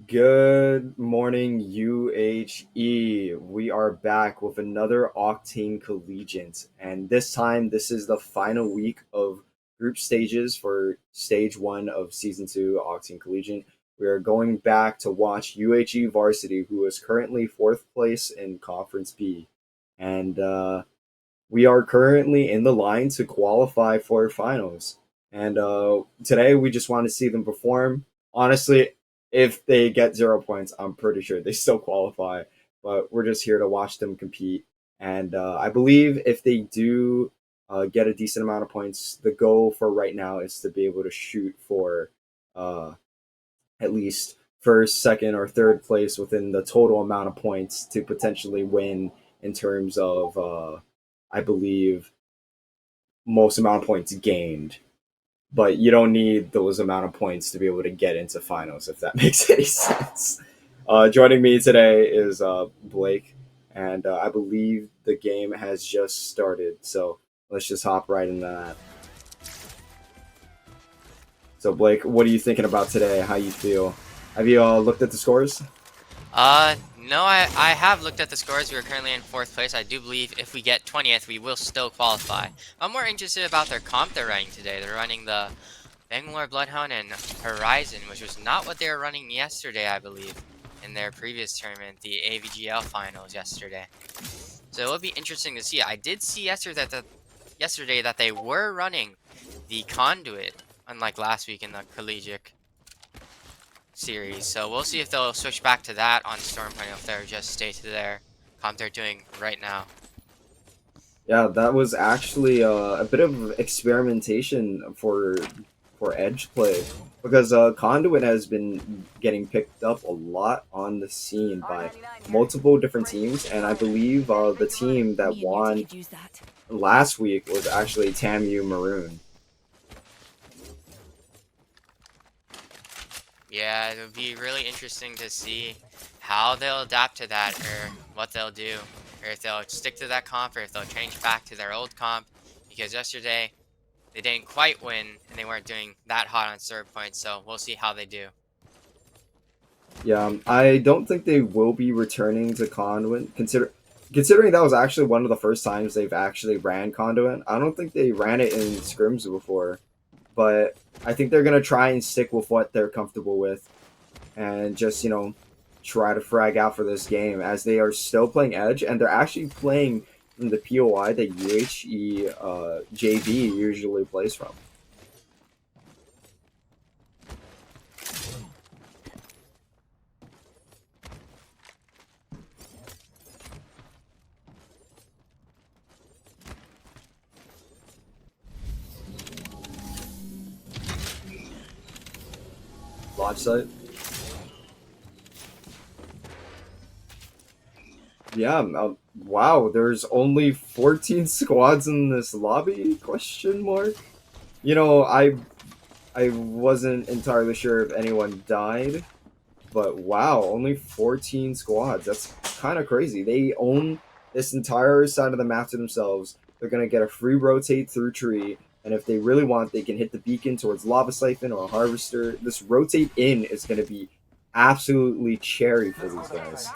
Good morning, UHE. We are back with another Octane Collegiate, and this time this is the final week of group stages for stage one of season two Octane Collegiate. We are going back to watch UHE Varsity, who is currently fourth place in Conference B, and we are currently in the line to qualify for finals. And today we just want to see them perform. Honestly, if they get 0 points, I'm pretty sure they still qualify. But we're just here to watch them compete. And I believe if they do get a decent amount of points, the goal for right now is to be able to shoot for uh, at least first, second, or third place within the total amount of points to potentially win in terms of, I believe, most amount of points gained. But you don't need those amount of points to be able to get into finals, if that makes any sense. Joining me today is Blake, and I believe the game has just started. So let's just hop right into that. So Blake, what are you thinking about today? How you feel? Have you looked at the scores? No, I have looked at the scores. We are currently in 4th place. I do believe if we get 20th, we will still qualify. I'm more interested about their comp they're running today. They're running the Bangalore Bloodhound and Horizon, which was not what they were running yesterday, I believe, in their previous tournament, the AVGL finals yesterday. So it would be interesting to see. I did see yesterday that they were running the Conduit, unlike last week in the Collegiate series. So we'll see if they'll switch back to that on Stormpoint, if they'll just stay to their comp they're doing right now. Yeah, that was actually a bit of experimentation for edge play because Conduit has been getting picked up a lot on the scene by multiple different teams, and I believe the team that Me and Yuki won could use that. last week was actually Tamu Maroon. Yeah, it'll be really interesting to see how they'll adapt to that, or what they'll do, or if they'll stick to that comp, or if they'll change back to their old comp. Because yesterday they didn't quite win, and they weren't doing that hot on serve points. So we'll see how they do. Yeah, I don't think they will be returning to Conduit. Considering that was actually one of the first times they've actually ran Conduit. I don't think they ran it in scrims before, but I think they're gonna try and stick with what they're comfortable with and just try to frag out for this game as they are still playing Edge and they're actually playing from the POI that UHE JV usually plays from. Launch site. Yeah. Wow. There's only 14 squads in this lobby? Question mark. I wasn't entirely sure if anyone died, but wow, only 14 squads. That's kind of crazy. They own this entire side of the map to themselves. They're going to get a free rotate through tree. And if they really want, they can hit the beacon towards Lava Siphon or a Harvester. This rotate in is going to be absolutely cherry for these guys.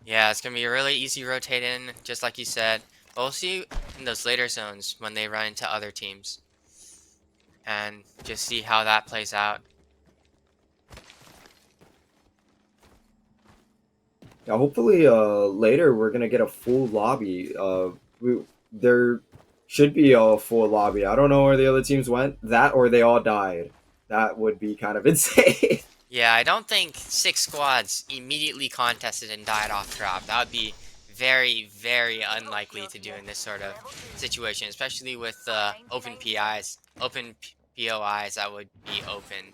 Yeah, it's gonna be a really easy rotate in, just like you said. But we'll see in those later zones when they run into other teams, and just see how that plays out. Now, hopefully, later we're going to get a full lobby. There should be a full lobby. I don't know where the other teams went. That or they all died. That would be kind of insane. Yeah, I don't think 6 squads immediately contested and died off trap. That would be very, very unlikely to do in this sort of situation, especially with open PIs, POIs that would be open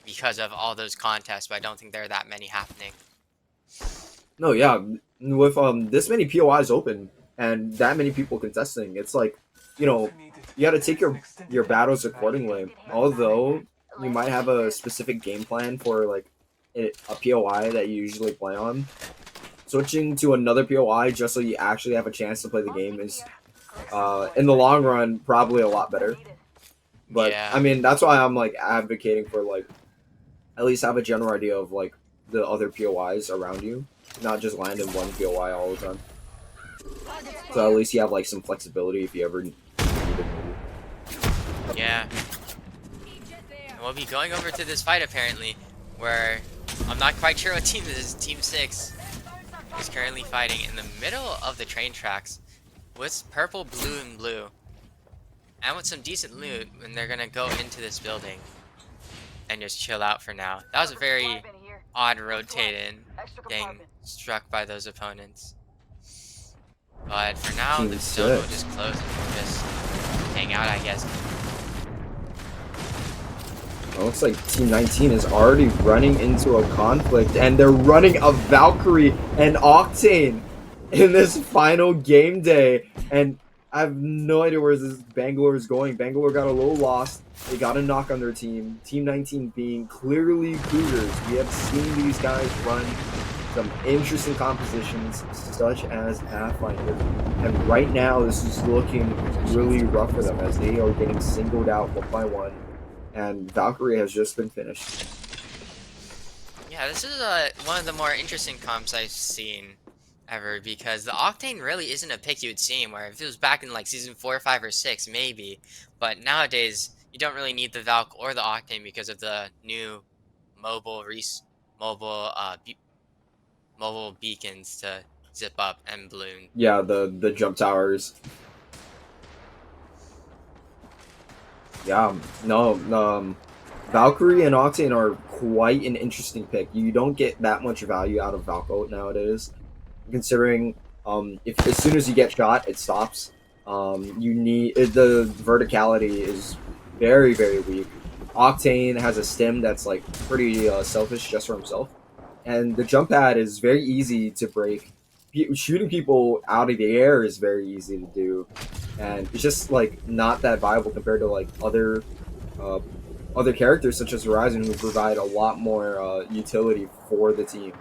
because of all those contests, but I don't think there are that many happening. No, yeah, with this many POIs open and that many people contesting, it's like, you know, you got to take your battles accordingly. Although you might have a specific game plan for like a POI that you usually play on, switching to another POI just so you actually have a chance to play the game is, in the long run, probably a lot better. But Yeah. I mean, that's why I'm like advocating for like at least have a general idea of like the other POIs around you, not just land in one POI all the time. So at least you have like some flexibility if you ever need to move. Yeah. And we'll be going over to this fight apparently, where I'm not quite sure what team this is. Team 6 is currently fighting in the middle of the train tracks with purple, blue, and blue. And with some decent loot, and they're gonna go into this building and just chill out for now. That was a very odd rotate-in, getting struck by those opponents. But for now, Team the zone will 6. just close and we'll just hang out, I guess. It looks like Team 19 is already running into a conflict, and they're running a Valkyrie and Octane in this final game day. And I have no idea where this Bangalore is going. Bangalore got a little lost. They got a knock on their team. Team 19 being clearly Cougars. We have seen these guys run some interesting compositions, such as Pathfinder. And right now, this is looking really rough for them as they are getting singled out one by one. And Valkyrie has just been finished. Yeah, this is one of the more interesting comps I've seen ever, because the Octane really isn't a pick you would see anywhere. If it was back in like season 4, 5, or 6, maybe. But nowadays, you don't really need the Valk or the Octane because of the new mobile mobile mobile beacons to zip up and balloon. Yeah, the jump towers. Yeah, no, Valkyrie and Octane are quite an interesting pick. You don't get that much value out of Valko nowadays, considering if as soon as you get shot, it stops. You need the verticality is very very weak. Octane has a stim that's like pretty selfish just for himself, and the jump pad is very easy to break. Shooting people out of the air is very easy to do, and it's just like not that viable compared to like uh, other characters such as Horizon who provide a lot more utility for the team.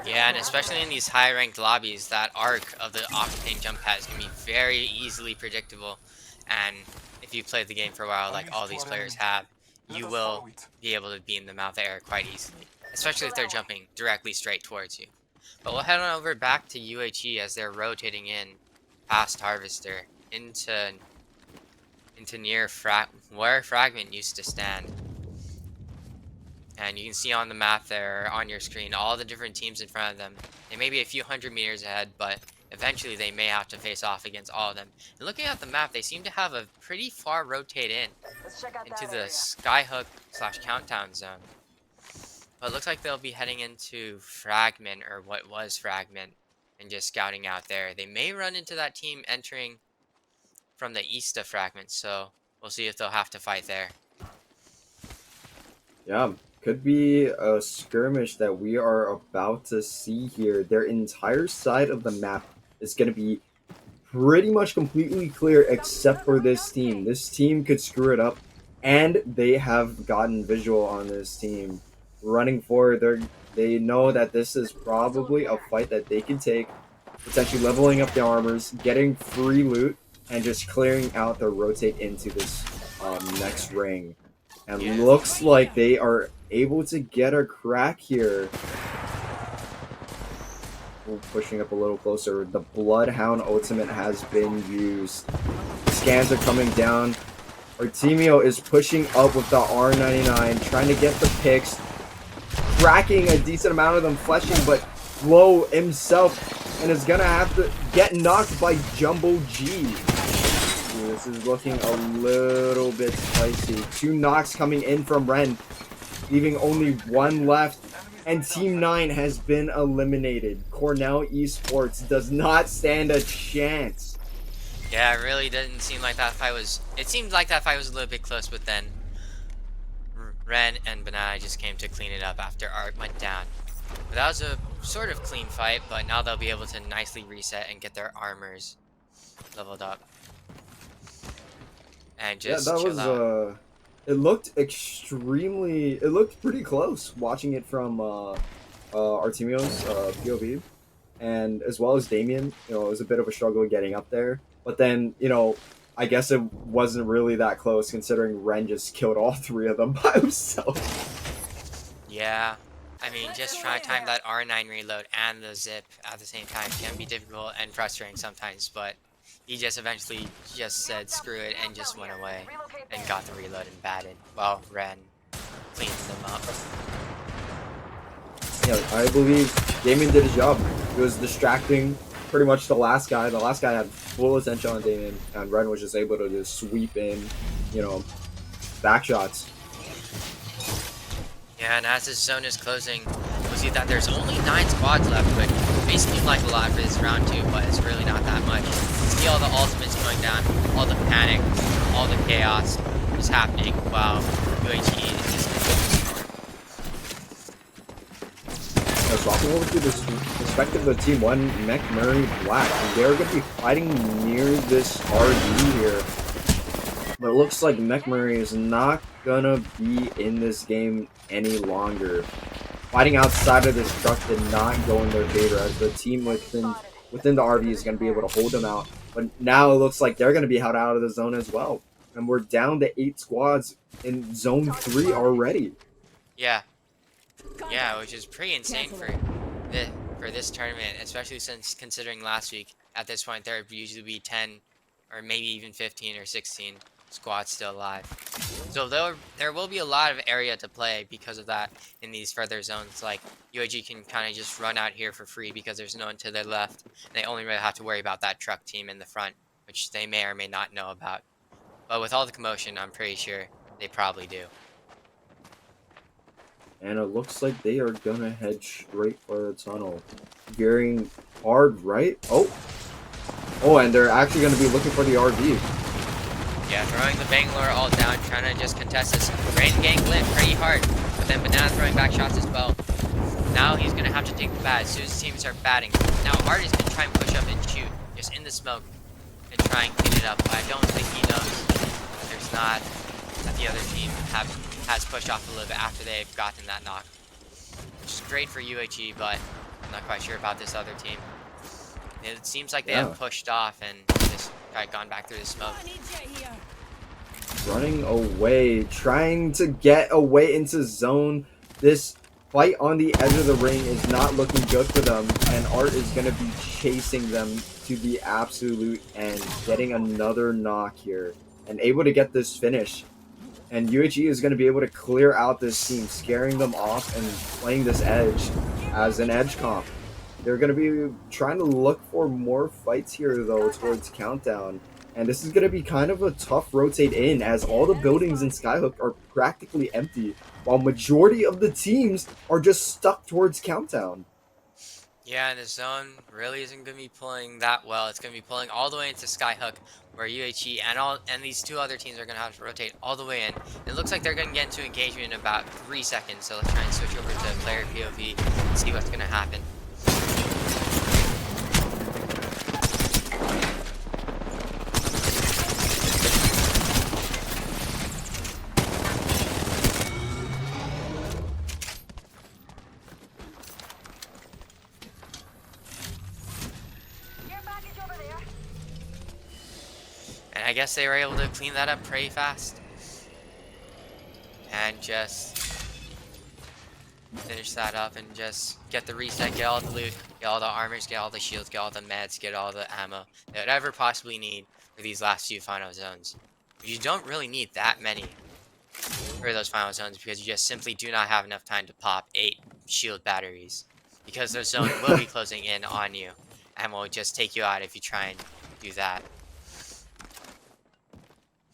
Yeah, and especially in these high-ranked lobbies, that arc of the Octane jump pad is going to be very easily predictable. And if you play the game for a while, like all these players have, you will be able to be in the mouth of the air quite easily, especially if they're jumping directly straight towards you. But we'll head on over back to UHE as they're rotating in past Harvester into near where Fragment used to stand. And you can see on the map there on your screen all the different teams in front of them. They may be a few hundred meters ahead, but eventually they may have to face off against all of them. And looking at the map, they seem to have a pretty far rotate into the Skyhook/Countdown zone. But it looks like they'll be heading into Fragment, or what was Fragment, and just scouting out there. They may run into that team entering from the east of Fragment, so we'll see if they'll have to fight there. Yeah, could be a skirmish that we are about to see here. Their entire side of the map is going to be pretty much completely clear except for this team. This team could screw it up, and they have gotten visual on this team. Running forward, they know that this is probably a fight that they can take, potentially leveling up the armors, getting free loot, and just clearing out the rotate into this next ring. And looks like they are able to get a crack here. We're pushing up a little closer. The Bloodhound ultimate has been used. Scans are coming down. Artemio is pushing up with the R99, trying to get the picks. Cracking a decent amount of them, fleshing, but Flo himself, and is gonna have to get knocked by Jumbo G. This is looking a little bit spicy. 2 knocks coming in from Ren, leaving only 1 left. And Team 9 has been eliminated. Cornell Esports does not stand a chance. Yeah, it really didn't seem like that fight was... It seemed like that fight was a little bit close, but then Ren and Banana just came to clean it up after Art went down. But that was a sort of clean fight, but now they'll be able to nicely reset and get their armors leveled up. And just chill out. It looked pretty close watching it from Artemio's POV, and as well as Damien. It was a bit of a struggle getting up there, but then I guess it wasn't really that close considering Ren just killed all 3 of them by himself. Yeah. I mean, just trying to time that R9 reload and the zip at the same time can be difficult and frustrating sometimes, but he just eventually just said screw it and just went away and got the reload and batted while Ren cleaned them up. Yeah, I believe Damien did his job. He was distracting pretty much the last guy. The last guy had full attention on Damien, and Ren was just able to just sweep in, you know, back shots. Yeah, and as this zone is closing, we'll see that there's only 9 squads left, which may seem like a lot for this round 2, but it's really not that much. See all the ultimates going down, all the panic, all the chaos is happening while UHE is just Now, swapping over to this perspective of Team 1, McMurray Black, and they're going to be fighting near this RD here. But it looks like McMurray is not going to be in this game any longer. Fighting outside of this truck did not go in their favor, as the team within the RV is going to be able to hold them out. But now it looks like they're going to be held out of the zone as well. And we're down to 8 squads in zone 3 already. Yeah. Yeah, which is pretty insane for this tournament, especially since considering last week, at this point there would usually be 10 or maybe even 15 or 16 squads still alive. So there will be a lot of area to play because of that in these further zones. Like UAG can kind of just run out here for free because there's no one to their left. They only really have to worry about that truck team in the front, which they may or may not know about. But with all the commotion, I'm pretty sure they probably do. And it looks like they are going to head straight for the tunnel. Veering hard right. Oh, and they're actually going to be looking for the RV. Yeah, throwing the Bangalore all down, trying to just contest this Rain Gang Glint pretty hard. But then Banana throwing back shots as well. Now he's going to have to take the bat as soon as his team start batting. Now Art is going to try and push up and shoot, just in the smoke, and try and clean it up. But I don't think he knows there's not, that the other team has pushed off a little bit after they've gotten that knock. Which is great for UHE, but I'm not quite sure about this other team. It seems like they have pushed off and just gone back through the smoke. Running away, trying to get away into zone. This fight on the edge of the ring is not looking good for them, and Art is going to be chasing them to the absolute end, getting another knock here, and able to get this finish. And UHE is going to be able to clear out this team, scaring them off and playing this edge as an edge comp. They're going to be trying to look for more fights here, though, towards Countdown. And this is going to be kind of a tough rotate in, as all the buildings in Skyhook are practically empty, while majority of the teams are just stuck towards Countdown. Yeah, and the zone really isn't going to be pulling that well. It's going to be pulling all the way into Skyhook, where UHE and these two other teams are going to have to rotate all the way in. It looks like they're going to get into engagement in about 3 seconds, so let's try and switch over to player PoV and see what's going to happen. And I guess they were able to clean that up pretty fast. And just finish that up and just get the reset, get all the loot, get all the armors, get all the shields, get all the meds, get all the ammo they would ever possibly need for these last few final zones. But you don't really need that many for those final zones because you just simply do not have enough time to pop 8 shield batteries. Because the zone will be closing in on you and will just take you out if you try and do that.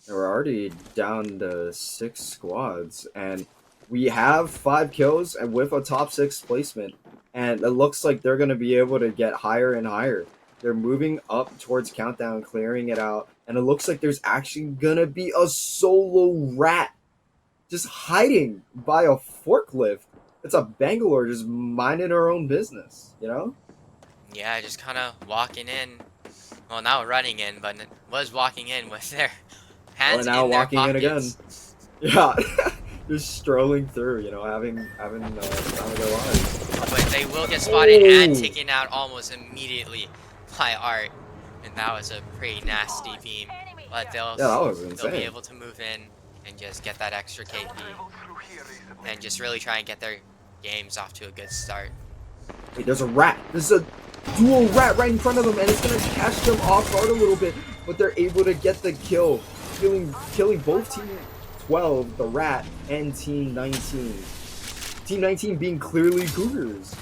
We're already down to 6 squads, and we have 5 kills and with a top 6 placement, and it looks like they're going to be able to get higher and higher. They're moving up towards Countdown, clearing it out, and it looks like there's actually going to be a solo rat just hiding by a forklift. It's a Bangalore just minding her own business, you know? Yeah, just kind of walking in. Well, not running in, but it was walking in with their hands now in their walking in again. pockets. Yeah, just strolling through, you know, having time of their lives. But they will get spotted and taken out almost immediately by Art, and that was a pretty nasty beam. But they'll Yeah, that was insane. be able to move in and just get that extra KP and just really try and get their games off to a good start. Hey, there's a rat. There's a dual rat right in front of them, and it's gonna catch them off guard a little bit, but they're able to get the kill, killing both Team 12, the rat, and Team 19. Team 19 being clearly Cougars.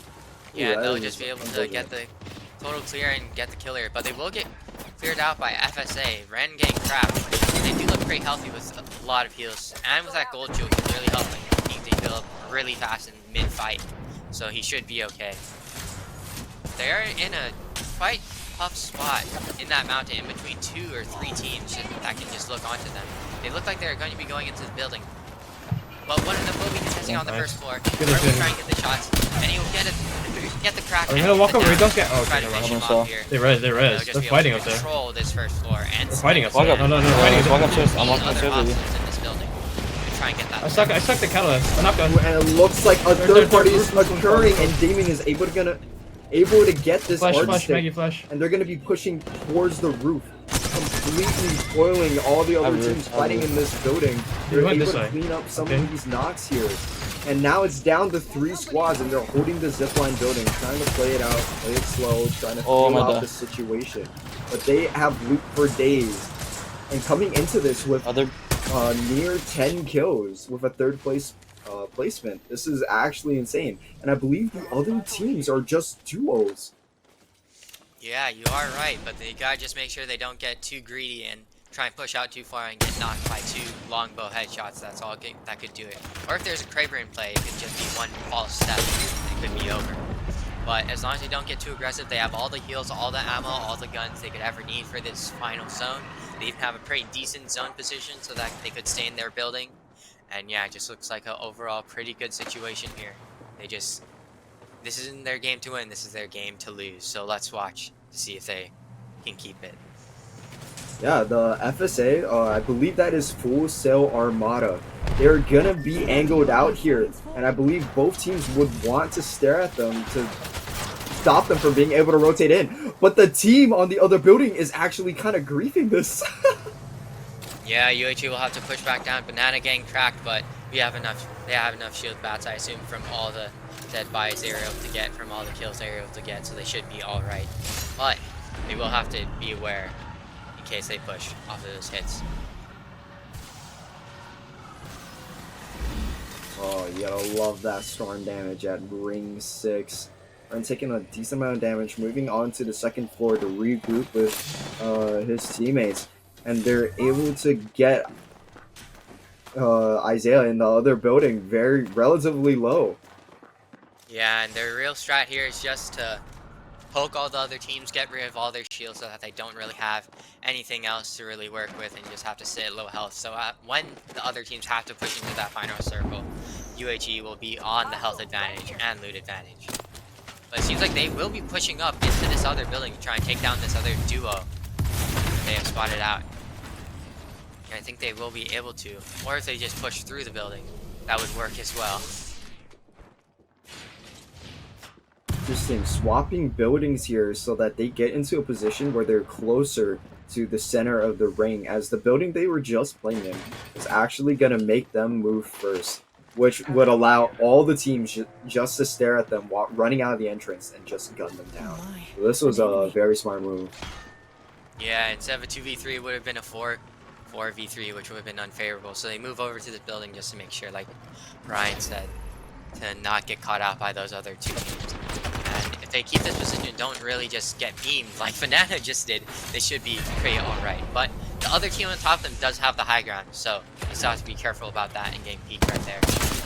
Yeah, Ooh, they'll just be able to get the total clear and get the kill here, but they will get cleared out by FSA. Ren getting crapped. They do look pretty healthy with a lot of heals, and with that gold jewel, he can really help keep the heal up really fast in mid-fight, so he should be okay. They're in a quite tough spot in that mountain in between 2 or 3 teams that can just look onto them. They look like they're going to be going into the building, but one of them will be contesting on the first floor. Or will try and get the shots, and he'll get the crack. Are we gonna walk over? We don't get. Oh, try okay, to never finish mind. him off here. They res. They're fighting up there. Control this first floor and They're fighting us. snipe No, no, they're fighting us. Walk upstairs. I'm walking other upstairs with you. hostiles in this building and try and get that. I suck the catalyst. I'm not going. And it looks like a third party is occurring, and Damien is able to get this Flash, art stick, Maggie, flash. and they're gonna be pushing towards the roof, completely spoiling all the other teams fighting in this building. They're went able this to way. clean up some Okay. of these knocks here. And now it's down to 3 squads, and they're holding the zipline building, trying to play it out, play it slow, trying to Oh feel my out God. the situation. But they have loot for days, and coming into this with Other near 10 kills with a third place placement. This is actually insane. And I believe the other teams are just duos. Yeah, you are right, but they gotta just make sure they don't get too greedy and try and push out too far and get knocked by 2 longbow headshots. That's all that could do it. Or if there's a Kraber in play, it could just be one false step and it could be over. But as long as they don't get too aggressive, they have all the heals, all the ammo, all the guns they could ever need for this final zone. They even have a pretty decent zone position so that they could stay in their building. And yeah, it just looks like an overall pretty good situation here. This isn't their game to win, this is their game to lose. So let's watch to see if they can keep it. Yeah, the FSA, I believe that is Full Sail Armada. They're gonna be angled out here, and I believe both teams would want to stare at them to stop them from being able to rotate in. But the team on the other building is actually kind of griefing this. Yeah, UHE will have to push back down. Banana getting cracked, but they have enough shield bats, I assume, from all the dead bodies they were able to get, from all the kills they were able to get, so they should be alright. But they will have to be aware in case they push off of those hits. Oh, you gotta love that storm damage at ring 6. And taking a decent amount of damage, moving on to the second floor to regroup with his teammates. And they're able to get Isaiah in the other building relatively low. Yeah, and their real strat here is just to poke all the other teams, get rid of all their shields so that they don't really have anything else to really work with and just have to sit at low health. So when the other teams have to push into that final circle, UHE will be on the health advantage and loot advantage. But it seems like they will be pushing up into this other building to try and take down this other duo they have spotted out. And I think they will be able to. Or if they just push through the building, that would work as well. Interesting. Swapping buildings here so that they get into a position where they're closer to the center of the ring, as the building they were just playing in is actually going to make them move first, which would allow all the teams just to stare at them while running out of the entrance and just gun them down. So this was a very smart move. Yeah, instead of a 2v3, it would have been a 4v3, which would have been unfavorable. So they move over to this building just to make sure, like Brian said, to not get caught out by those other 2 teams. And if they keep this position, don't really just get beamed like Banana just did, they should be pretty alright. But the other team on top of them does have the high ground, so you still have to be careful about that and getting peeked right there.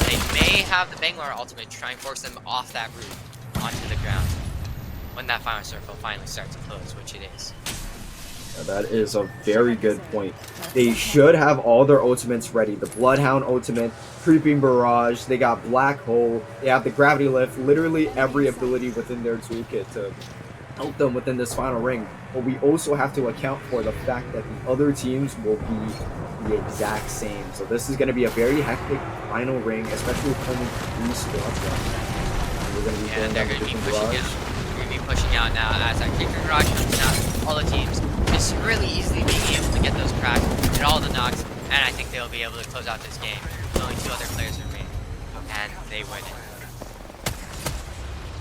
They may have the Bangalore ultimate to try and force them off that roof onto the ground when that final circle finally starts to close, which it is. That is a very good point. They should have all their ultimates ready. The Bloodhound ultimate, Creeping Barrage, they got Black Hole, they have the Gravity Lift, literally every ability within their toolkit to help them within this final ring. But we also have to account for the fact that the other teams will be the exact same. So this is going to be a very hectic final ring, especially with only 3 squads left. We're going to be And they're going to be pushing out. They're going to be pushing out now as that Creeping Barrage comes out. All the teams just really easily being able to get those cracks, get all the knocks, and I think they'll be able to close out this game. Only 2 other players remain, and they win it.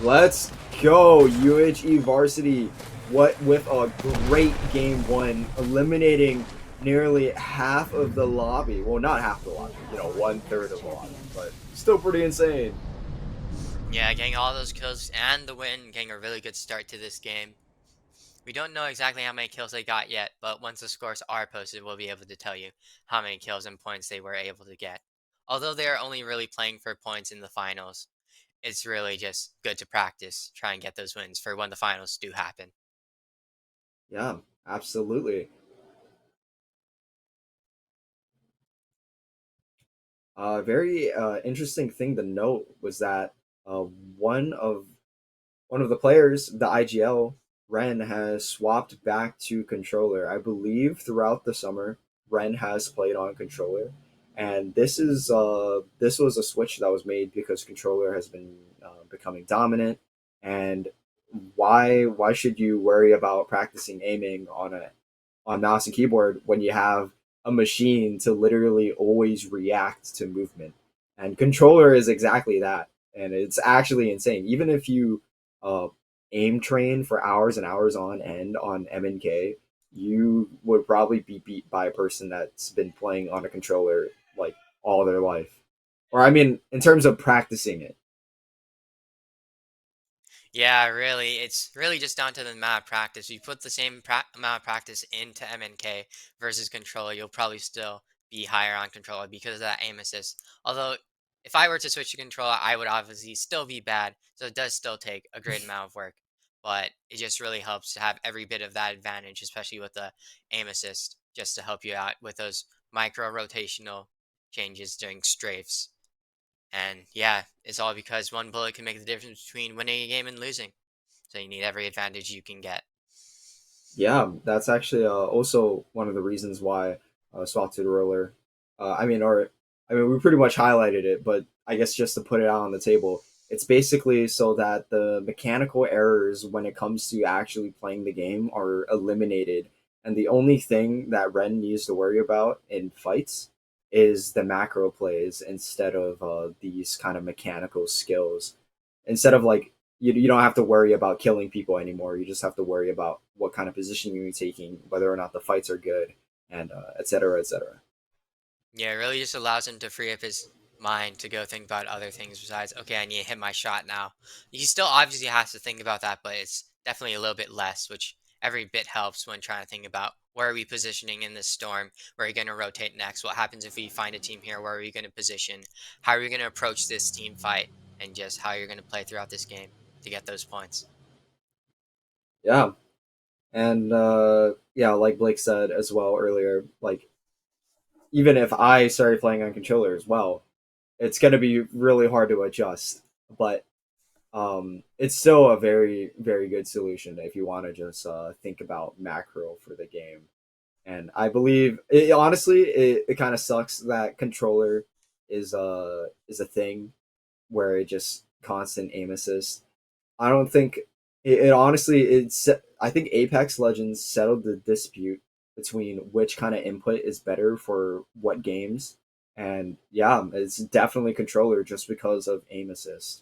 Let's go, UHE Varsity. What with a great game one, eliminating nearly half of the lobby. Well, not half the lobby, 1/3 of the lobby, but still pretty insane. Yeah, getting all those kills and the win, getting a really good start to this game. We don't know exactly how many kills they got yet, but once the scores are posted, we'll be able to tell you how many kills and points they were able to get. Although they are only really playing for points in the finals, it's really just good to practice, try and get those wins for when the finals do happen. Yeah, absolutely. Very interesting thing to note was that uh, one of one of the players, the IGL, Ren, has swapped back to controller. I believe throughout the summer, Ren has played on controller, and this was a switch that was made because controller has been becoming dominant. And why should you worry about practicing aiming on mouse and keyboard when you have a machine to literally always react to movement? And controller is exactly that, and it's actually insane. Even if you uh, aim train for hours and hours on end on MNK, you would probably be beat by a person that's been playing on a controller like all their life. Or I mean, in terms of practicing it. Yeah, really, it's really just down to the amount of practice. You put the same amount of practice into MNK versus controller, you'll probably still be higher on controller because of that aim assist. Although, if I were to switch to controller, I would obviously still be bad, so it does still take a great amount of work. But it just really helps to have every bit of that advantage, especially with the aim assist, just to help you out with those micro rotational changes during strafes. And yeah, it's all because one bullet can make the difference between winning a game and losing. So you need every advantage you can get. Yeah, that's actually also one of the reasons why Swap to the Roller. We pretty much highlighted it, but I guess just to put it out on the table, it's basically so that the mechanical errors when it comes to actually playing the game are eliminated, and the only thing that Ren needs to worry about in fights is the macro plays instead of these kind of mechanical skills. Instead of like you don't have to worry about killing people anymore. You just have to worry about what kind of position you're taking, whether or not the fights are good, and et cetera, et cetera. Yeah, it really just allows him to free up his mind to go think about other things besides, okay, I need to hit my shot now. He still obviously has to think about that, but it's definitely a little bit less, which every bit helps when trying to think about where are we positioning in this storm, where are we going to rotate next, what happens if we find a team here, where are we going to position, how are we going to approach this team fight, and just how you're going to play throughout this game to get those points. Yeah, and yeah, like Blake said as well earlier, like even if I started playing on controller as well, it's going to be really hard to adjust. But it's still a very very good solution if you want to just think about macro for the game. And I believe it kind of sucks that controller is a thing where it just constant aim assist. I don't think it honestly it's I think Apex Legends settled the dispute between which kind of input is better for what games. And yeah, it's definitely controller just because of aim assist.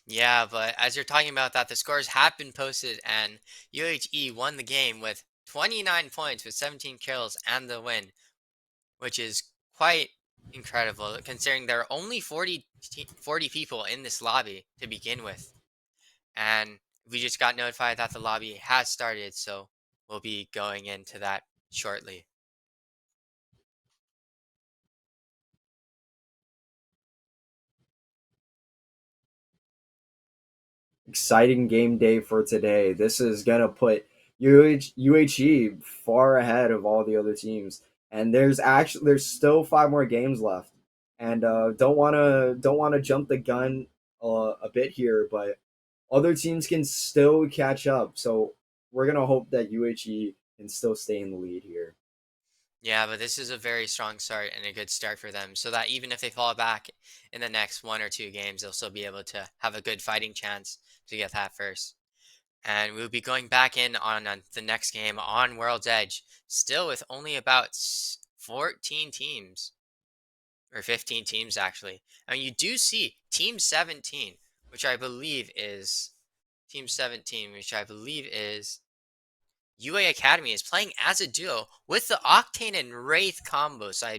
Yeah, but as you're talking about that, the scores have been posted, and UHE won the game with 29 points with 17 kills and the win, which is quite incredible considering there are only 40 people in this lobby to begin with. And we just got notified that the lobby has started, so we'll be going into that shortly. Exciting game day for today. This is gonna put UHE far ahead of all the other teams, and there's still 5 more games left. And don't wanna jump the gun a bit here, but other teams can still catch up. So we're gonna hope that UHE can still stay in the lead here. Yeah, but this is a very strong start and a good start for them, so that even if they fall back in the next 1 or 2 games, they'll still be able to have a good fighting chance to get that first. And we'll be going back in on the next game on World's Edge, still with only about 14 teams. Or 15 teams, actually. I mean, you do see Team 17, which I believe is... Team 17, which I believe is... UA Academy is playing as a duo with the Octane and Wraith combo. So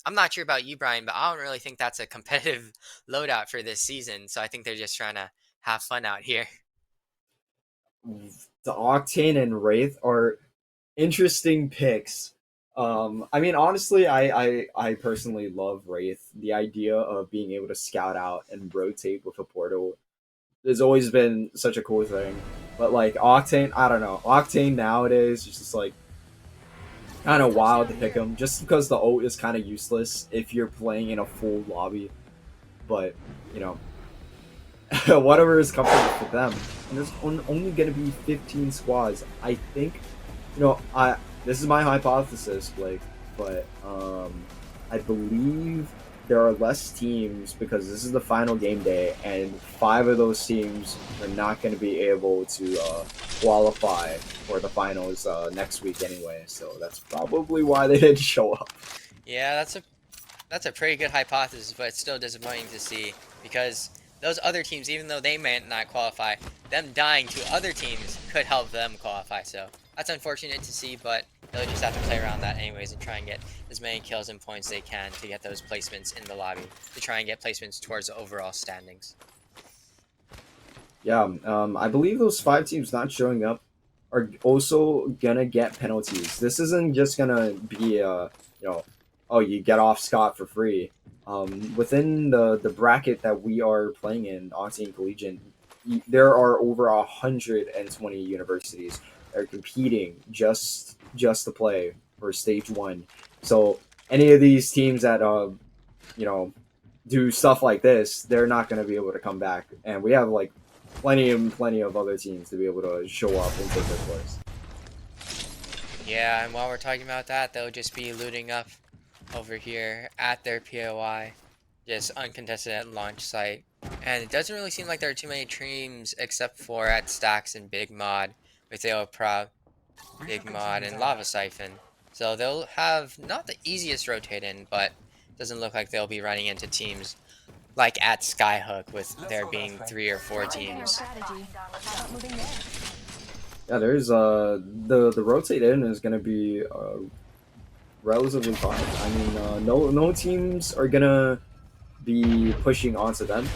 I'm not sure about you, Brian, but I don't really think that's a competitive loadout for this season. So I think they're just trying to have fun out here. The Octane and Wraith are interesting picks. I mean, honestly, I personally love Wraith. The idea of being able to scout out and rotate with a portal has always been such a cool thing. But like Octane, I don't know. Octane nowadays is just like kind of wild to pick him, just because the ult is kind of useless if you're playing in a full lobby. But you know, whatever is comfortable for them. And there's only going to be 15 squads. I think, this is my hypothesis, Blake, but I believe there are less teams because this is the final game day, and 5 of those teams are not going to be able to qualify for the finals next week anyway. So that's probably why they didn't show up. Yeah, that's a pretty good hypothesis, but it's still disappointing to see because those other teams, even though they may not qualify, them dying to other teams could help them qualify. So that's unfortunate to see, but they'll just have to play around that anyways and try and get as many kills and points they can to get those placements in the lobby, to try and get placements towards the overall standings. Yeah, I believe those 5 teams not showing up are also gonna get penalties. This isn't just gonna be oh, you get off scot for free. Within the bracket that we are playing in, Octane Collegiate, there are over 120 universities that are competing just to play for stage 1. So any of these teams that do stuff like this, they're not going to be able to come back. And we have like plenty of other teams to be able to show up and take their place. Yeah, and while we're talking about that, they'll just be looting up over here at their POI, just uncontested at launch site. And it doesn't really seem like there are too many teams except for at Stacks and Big Mod with Proud, Big Mod, and Lava Siphon. So they'll have not the easiest rotate in, but it doesn't look like they'll be running into teams like at Skyhook with there being 3 or 4 teams. Yeah, there's the rotate in is gonna be relatively fine. I mean, no teams are gonna be pushing onto them,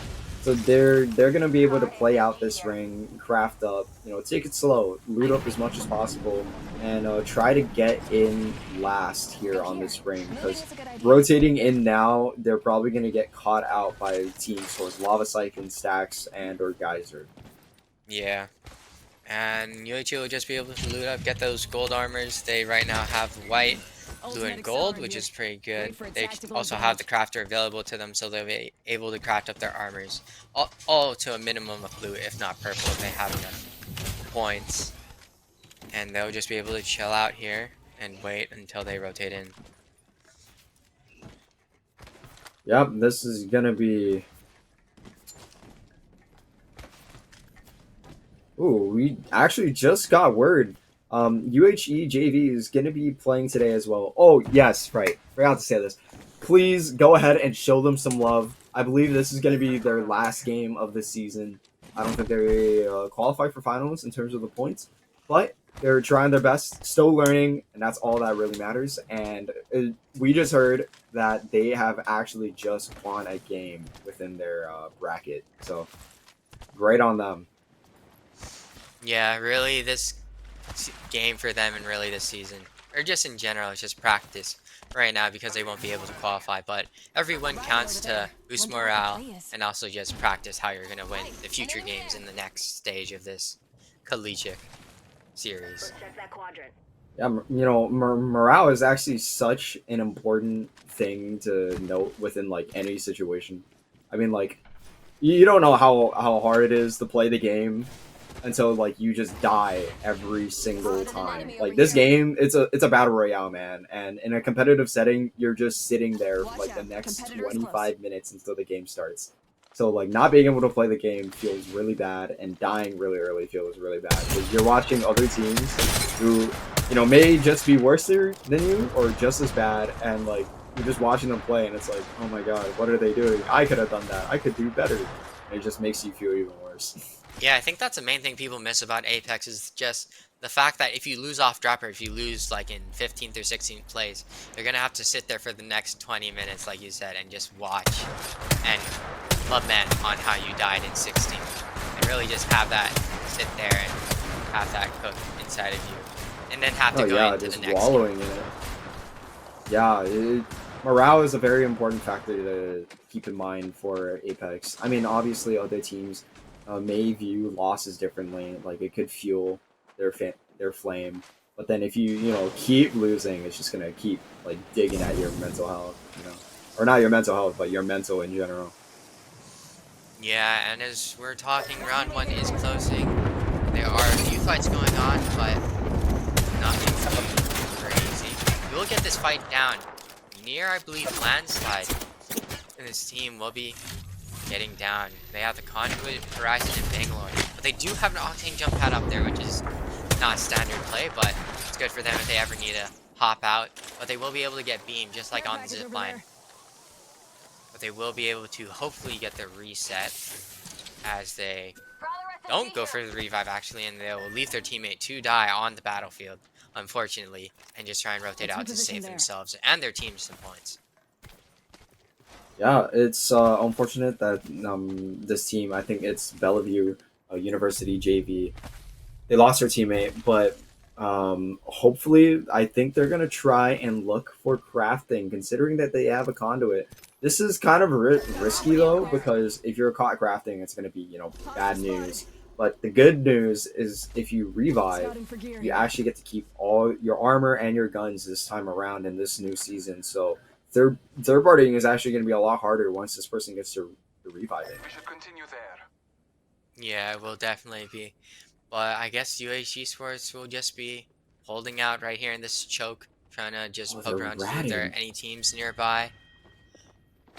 so they're gonna be able to play out this ring, craft up, take it slow, loot up as much as possible, and try to get in last here on this ring. Because rotating in now, they're probably gonna get caught out by teams towards Lava Siphon, Stacks, or Geyser. Yeah. And UHE will just be able to loot up, get those gold armors. They right now have white, blue, and gold, which is pretty good. They also have the crafter available to them, so they'll be able to craft up their armors. All to a minimum of blue, if not purple, if they have enough points. And they'll just be able to chill out here and wait until they rotate in. Yep, this is gonna be... Ooh, we actually just got word. UHE JV is going to be playing today as well. Oh, yes, right. Forgot to say this. Please go ahead and show them some love. I believe this is going to be their last game of the season. I don't think they qualify for finals in terms of the points, but they're trying their best, still learning, and that's all that really matters. And we just heard that they have actually just won a game within their bracket. So, great on them. Yeah, really, this game for them and really this season, or just in general, it's just practice right now because they won't be able to qualify. But every win counts to boost morale and also just practice how you're going to win the future games in the next stage of this Collegiate series. Yeah, morale is actually such an important thing to note within like any situation. I mean, like, you don't know how hard it is to play the game until like you just die every single time. Like this game, it's a battle royale, man, and in a competitive setting, you're just sitting there for like the next 25 minutes until the game starts. So like not being able to play the game feels really bad, and dying really early feels really bad because you're watching other teams who, you know, may just be worse than you or just as bad, and like you're just watching them play, and it's like, oh my god, what are they doing? I could have done that. I could do better. And it just makes you feel even worse. Yeah, I think that's the main thing people miss about Apex is just the fact that if you lose off dropper, if you lose like in 15th or 16th place, you're gonna have to sit there for the next 20 minutes, like you said, and just watch and lament on how you died in 16th, and really just have that sit there and have that cook inside of you, and then have to Oh go yeah, into the just next wallowing game. in it. Yeah, morale is a very important factor to keep in mind for Apex. I mean, obviously, other teams may view losses differently. Like it could fuel their flame, but then if you know keep losing, it's just gonna keep like digging at your mental health. You know, or not your mental health, but your mental in general. Yeah, and as we're talking, round 1 is closing. There are a few fights going on, but nothing too crazy. We will get this fight down near, I believe, landslide. And this team will be getting down. They have the Conduit, Horizon, and Bangalore. But they do have an Octane jump pad up there, which is not standard play, but it's good for them if they ever need to hop out. But they will be able to get beamed, just like on the zip line. But they will be able to hopefully get the reset as they don't go for the revive, actually, and they'll leave their teammate to die on the battlefield, unfortunately, and just try and rotate out to save themselves and their team some points. Yeah, it's unfortunate that this team, I think it's Bellevue University JV, they lost their teammate, but hopefully, I think they're gonna try and look for crafting, considering that they have a conduit. This is kind of risky though, because if you're caught crafting, it's gonna be bad news. But the good news is if you revive, you actually get to keep all your armor and your guns this time around in this new season. So third partying is actually going to be a lot harder once this person gets to reviving. We should continue there. Yeah, it will definitely be. But I guess UHE Sports will just be holding out right here in this choke, trying to just poke They're around to see if there are ratting. any teams nearby,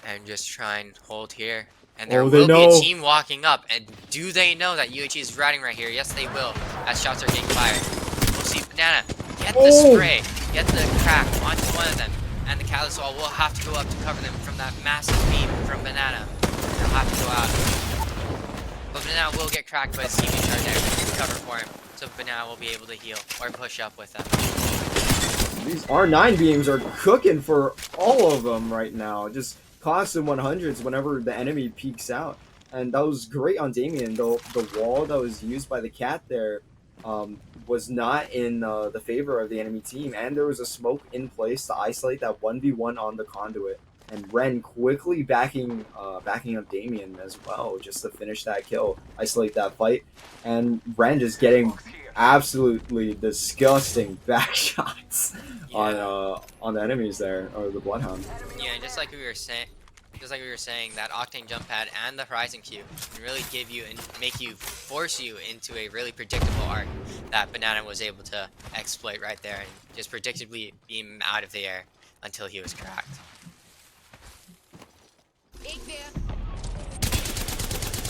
and just try and hold here. And there Oh, they will be a know. team walking up, and do they know that UHE is ratting right here? Yes, they will, as shots are getting fired. We'll see Banana get the spray, get the crack onto one of them, and the Catalyst Wall will have to go up to cover them from that massive beam from Banana. They'll have to go out. But Banana will get cracked, but CV Shard there to cover for him, so Banana will be able to heal or push up with them. These R9 beams are cooking for all of them right now. Just constant 100s whenever the enemy peeks out. And that was great on Damien. The wall that was used by the cat there was not in the favor of the enemy team. And there was a smoke in place to isolate that 1v1 on the conduit. And Ren quickly backing up Damien as well, just to finish that kill, isolate that fight. And Ren just getting absolutely disgusting back shots on the enemies there, or the Bloodhound. Yeah, and just like we were saying, that Octane jump pad and the Horizon Q can really give you and force you into a really predictable arc that Banana was able to exploit right there and just predictably beam him out of the air until he was cracked.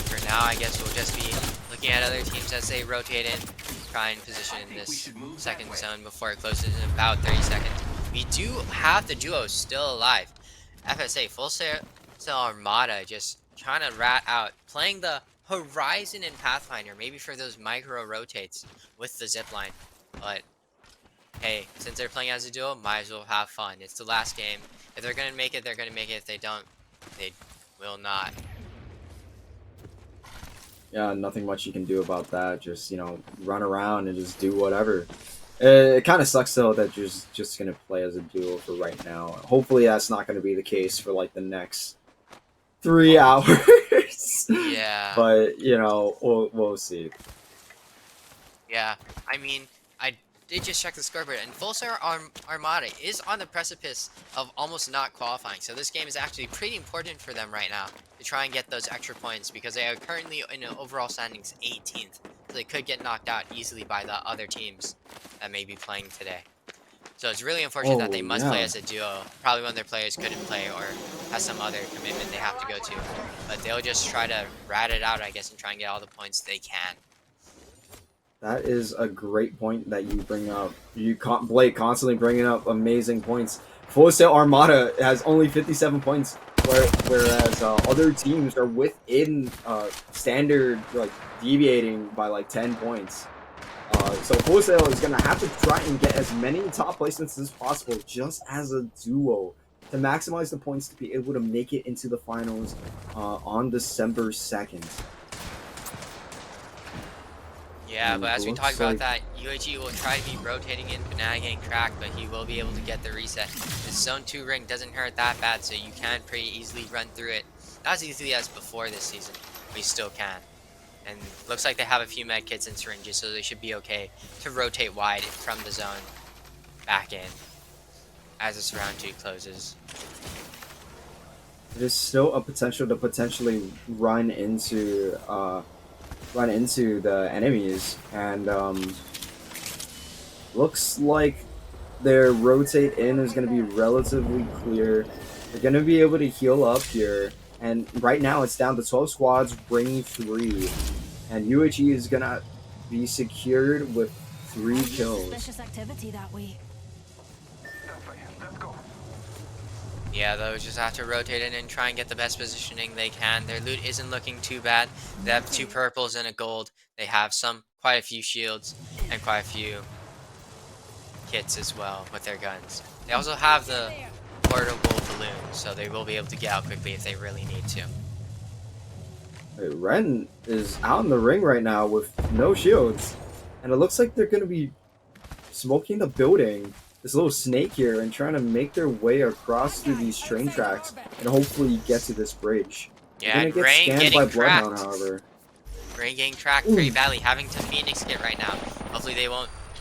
For now, I guess we'll just be looking at other teams as they rotate in, try and position in this second zone before it closes in about 30 seconds. We do have the duo still alive. FSA, Full Sail Armada, just trying to rat out, playing the Horizon and Pathfinder, maybe for those micro rotates with the zipline. But hey, since they're playing as a duo, might as well have fun. It's the last game. If they're gonna make it, they're gonna make it. If they don't, they will not. Yeah, nothing much you can do about that. Just run around and just do whatever. It kind of sucks though that you're just gonna play as a duo for right now. Hopefully that's not gonna be the case for like the next 3 hours. Yeah. But we'll see. Yeah, I mean, I did just check the scoreboard, and Full Sail Armada is on the precipice of almost not qualifying. So this game is actually pretty important for them right now to try and get those extra points because they are currently in overall standings 18th. So they could get knocked out easily by the other teams that may be playing today. So it's really unfortunate that Oh, they must play yeah. as a duo. Probably one of their players couldn't play or has some other commitment they have to go to. But they'll just try to rat it out, I guess, and try and get all the points they can. That is a great point that you bring up. Blake constantly bringing up amazing points. Full Sail Armada has only 57 points, whereas other teams are within standard, like deviating by like 10 points. So Full Sail is going to have to try and get as many top placements as possible just as a duo to maximize the points to be able to make it into the finals on December 2nd. Yeah, And but it as we looks talked about like that, UHE will try to be rotating in, Banana getting cracked, but he will be able to get the reset. The Zone 2 ring doesn't hurt that bad, so you can pretty easily run through it. Not as easily as before this season, but you still can. And looks like they have a few med kits and syringes, so they should be okay to rotate wide from the zone back in as this round 2 closes. there's still a potential to potentially run into the enemies, and looks like their rotate in is going to be relatively clear. They're going to be able to heal up here, and right now it's down to 12 squads, ring 3, and UHE is going to be secured with 3 kills. Suspicious activity that way. Yeah, they'll just have to rotate in and try and get the best positioning they can. Their loot isn't looking too bad. They have 2 purples and a gold. They have quite a few shields and quite a few kits as well with their guns. They also have the portable balloon, so they will be able to get out quickly if they really need to. Ren is out in the ring right now with no shields, and it looks like they're going to be smoking the building, this little snake here, and trying to make their way across through these train tracks and hopefully get to this bridge. Yeah, They're and going to get Rain scanned by getting Bloodhound, cracked. however. Rain getting tracked pretty badly, having to Phoenix kit right now. Hopefully the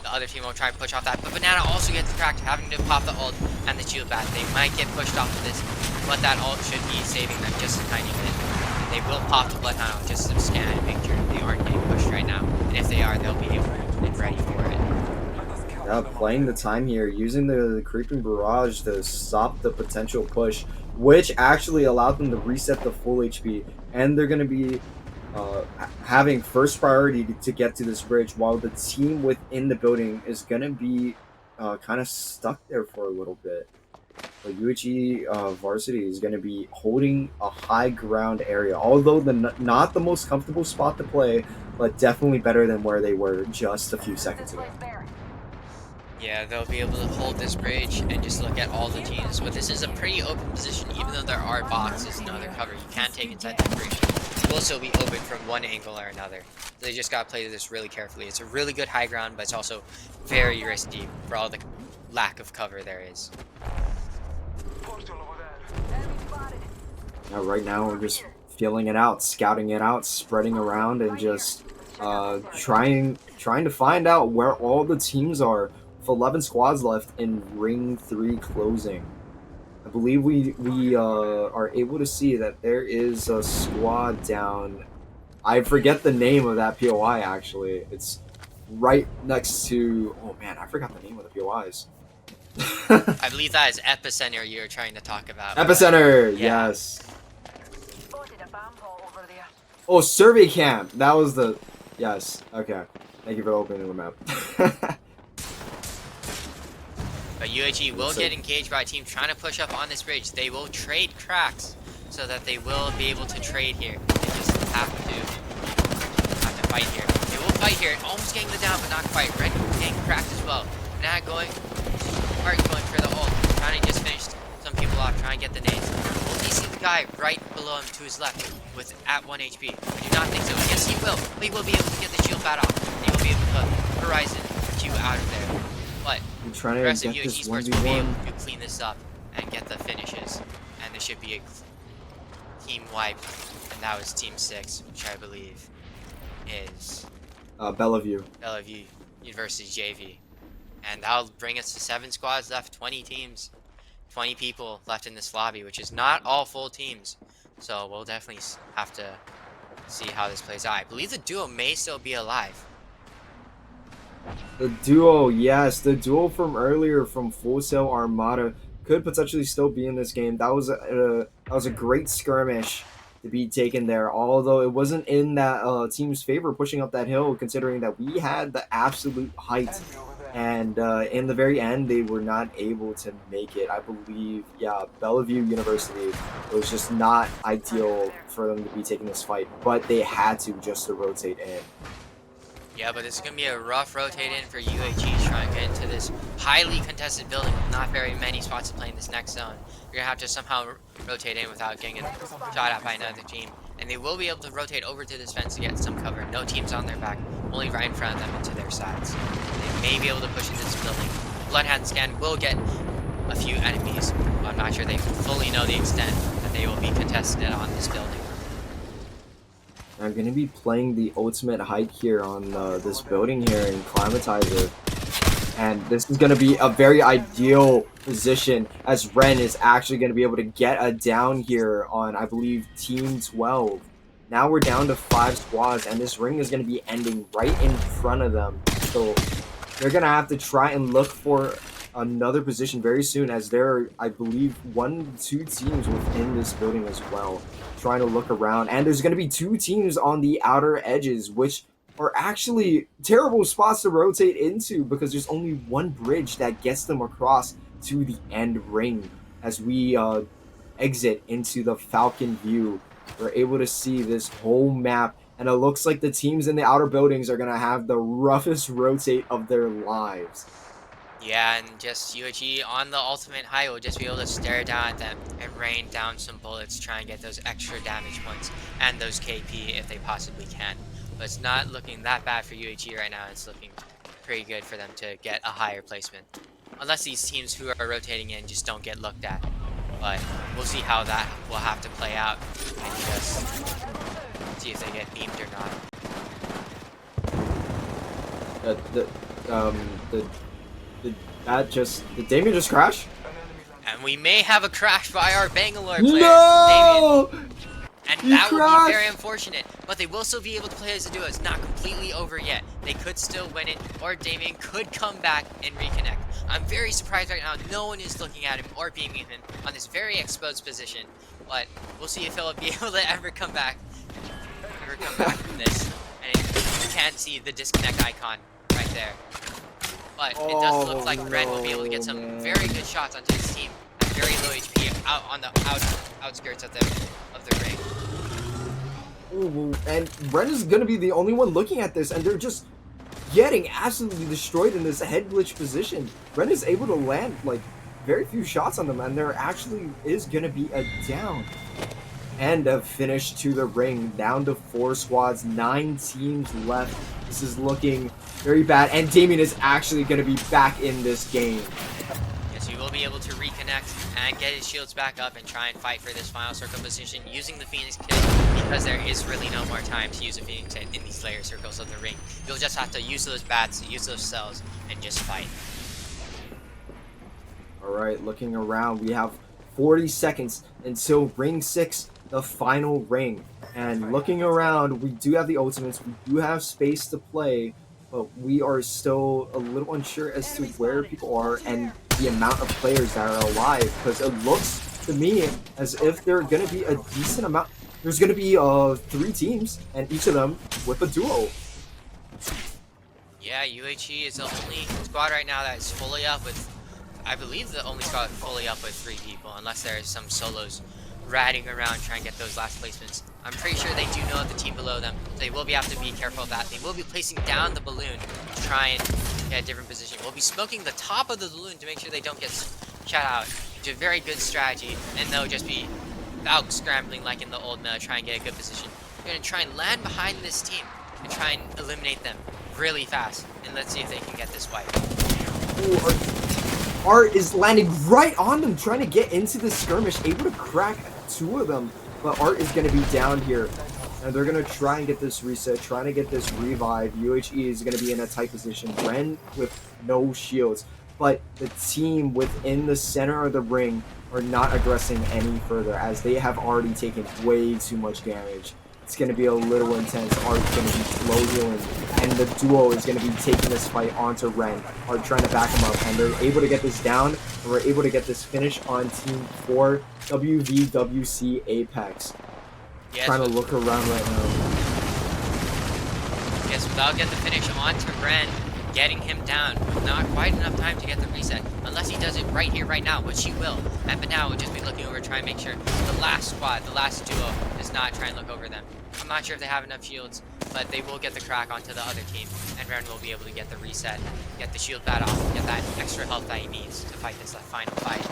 other team won't try and push off that. But Banana also gets cracked, having to pop the ult and the shield back. They might get pushed off of this, but that ult should be saving them just a tiny bit. They will pop the Bloodhound ult just to scan and make sure they aren't getting pushed right now. And if they are, they'll be able to get ready for it. Playing the time here, using the creeping barrage to stop the potential push, which actually allowed them to reset the full HP, and they're going to be having first priority to get to this bridge, while the team within the building is going to be kind of stuck there for a little bit. But UHE Varsity is going to be holding a high ground area, although not the most comfortable spot to play, but definitely better than where they were just a few seconds ago. Yeah, they'll be able to hold this bridge and just look at all the teams. But this is a pretty open position, even though there are boxes and other cover. You can't take inside the bridge. It will still be open from one angle or another. So they just gotta play this really carefully. It's a really good high ground, but it's also very risky for all the lack of cover there is. Now, right now, we're just feeling it out, scouting it out, spreading around, and just trying to find out where all the teams are. With 11 squads left in Ring 3 closing, I believe we are able to see that there is a squad down. I forget the name of that POI, actually. It's right next to... Oh, man, I forgot the name of the POIs. I believe that is Epicenter you're trying to talk about. Epicenter! Yeah. Yes. Oh, Survey Camp! That was the... Yes, okay. Thank you for opening the map. But UHE will get engaged by a team trying to push up on this bridge. They will trade cracks so that they will be able to trade here. They just have to fight here. They will fight here, almost getting the down, but not quite. Red getting cracked as well. Now going for the ult, trying to just finish some people off, trying to get the nades. Will he see the guy right below him to his left with at 1 HP? I do not think so. Yes, he will. But he will be able to get the shield bat off. He will be able to put Horizon Q out of there. But trying the rest to of get UHE this Sports will be able 1v1. to clean this up and get the finishes. And there should be a team wipe. And that was Team 6, which I believe is Bellevue. Bellevue University JV. And that'll bring us to 7 squads left, 20 teams, 20 people left in this lobby, which is not all full teams. So we'll definitely have to see how this plays out. I believe the duo may still be alive. The duo, yes, the duo from earlier from Full Sail Armada could potentially still be in this game. That was a great skirmish to be taken there. Although it wasn't in that team's favor pushing up that hill, considering that we had the absolute height, and in the very end they were not able to make it. I believe, yeah, Bellevue University. It was just not ideal for them to be taking this fight, but they had to just to rotate in. Yeah, but it's going to be a rough rotate in for UHE trying to get into this highly contested building with not very many spots to play in this next zone. You're going to have to somehow rotate in without getting shot at by another team. And they will be able to rotate over to this fence to get some cover. No teams on their back, only right in front of them and to their sides. They may be able to push into this building. Bloodhound Scan will get a few enemies, but I'm not sure they fully know the extent that they will be contested on this building. I'm going to be playing the ultimate height here on this building here in Climatizer. And this is going to be a very ideal position as Ren is actually going to be able to get a down here on, I believe, Team 12. Now we're down to 5 squads, and this ring is going to be ending right in front of them. So they're going to have to try and look for another position very soon, as there are, I believe, 2 teams within this building as well, trying to look around. And there's going to be 2 teams on the outer edges, which are actually terrible spots to rotate into because there's only one bridge that gets them across to the end ring. As we exit into the Falcon view, we're able to see this whole map, and it looks like the teams in the outer buildings are going to have the roughest rotate of their lives. Yeah, and just UHE on the ultimate high will just be able to stare down at them and rain down some bullets, try and get those extra damage points and those KP if they possibly can. But it's not looking that bad for UHE right now. It's looking pretty good for them to get a higher placement. Unless these teams who are rotating in just don't get looked at. But we'll see how that will have to play out and just see if they get beamed or not. Did Damien just crash? And we may have a crash by our Bangalore player, No! Damien. And He that would crashed! be very unfortunate, but they will still be able to play as a duo. It's not completely over yet. They could still win it, or Damien could come back and reconnect. I'm very surprised right now. No one is looking at him or beaming him on this very exposed position, but we'll see if he'll be able to ever come back from this. And you can see the disconnect icon right there. But it does look like Red will be able to get some very good shots onto his team at very low HP out on the outskirts of the ring. Ooh, and Ren is going to be the only one looking at this, and they're just getting absolutely destroyed in this head glitch position. Ren is able to land, like, very few shots on them, and there actually is going to be a down. And a finish to the ring, down to 4 squads, 9 teams left. This is looking very bad, and Damien is actually going to be back in this game. Yes, he will be able to reconnect and get his shields back up and try and fight for this final circle position using the Phoenix Kit, because there is really no more time to use a Phoenix Kit in these layer circles of the ring. You'll just have to use those bats, use those cells, and just fight. Alright, looking around, we have 40 seconds until ring 6, the final ring. And looking around, we do have the ultimates, we do have space to play, but we are still a little unsure as to where people are and the amount of players that are alive, because it looks to me as if there are going to be a decent amount. There's going to be 3 teams, and each of them with a duo. Yeah, UHE is the only squad right now that is fully up with, I believe the only squad fully up with 3 people, unless there is some solos ratting around trying to get those last placements. I'm pretty sure they do know the team below them, so they will have to be careful of that. They will be placing down the balloon to try and get a different position. We'll be smoking the top of the balloon to make sure they don't get shot out, which is a very good strategy, and they'll just be out scrambling like in the old meta, try and get a good position. We're going to try and land behind this team and try and eliminate them really fast, and let's see if they can get this wipe. Ooh, Art is landing right on them, trying to get into the skirmish, able to crack 2 of them, but Art is going to be down here, and they're going to try and get this reset, trying to get this revive. UHE is going to be in a tight position, Ren with no shields, but the team within the center of the ring are not aggressing any further, as they have already taken way too much damage. it's going to be a little intense. Art's going to be slow healing, and the duo is going to be taking this fight onto Ren. Art trying to back him up, and they're able to get this down, and we're able to get this finish on Team 4 WVWC Apex. Yes, Trying to look around right now. Yes, without getting the finish onto Ren, getting him down with not quite enough time to get the reset, unless he does it right here, right now, which he will. And but now we'll just be looking over, try and make sure the last squad, the last duo, does not try and look over them. I'm not sure if they have enough shields, but they will get the crack onto the other team, and Ren will be able to get the reset, get the shield pad off, get that extra health that he needs to fight this final fight.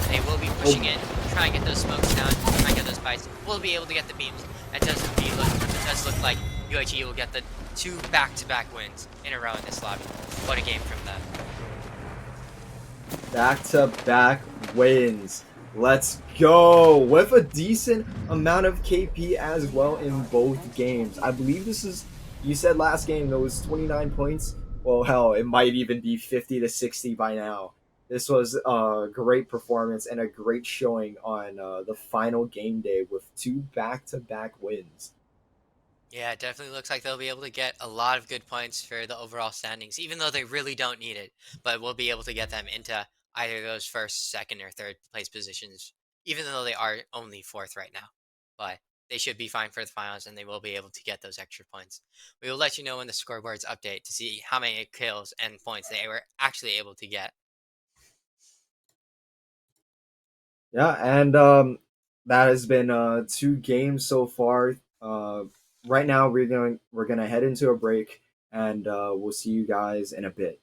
They will be pushing in, try and get those smokes down, try and get those fights. We'll be able to get the beams. It does look like UHE will get the 2 back-to-back wins in a row in this lobby. What a game from them. Back-to-back wins. Let's go with a decent amount of KP as well in both games. I believe this is, you said last game there was 29 points. Well, hell, it might even be 50 to 60 by now. This was a great performance and a great showing on the final game day with 2 back-to-back wins. Yeah, it definitely looks like they'll be able to get a lot of good points for the overall standings, even though they really don't need it. But we'll be able to get them into either those first, second, or third place positions, even though they are only 4th right now. But they should be fine for the finals, and they will be able to get those extra points. We will let you know when the scoreboards update to see how many kills and points they were actually able to get. Yeah, and that has been 2 games so far. Right now we're gonna head into a break, and we'll see you guys in a bit.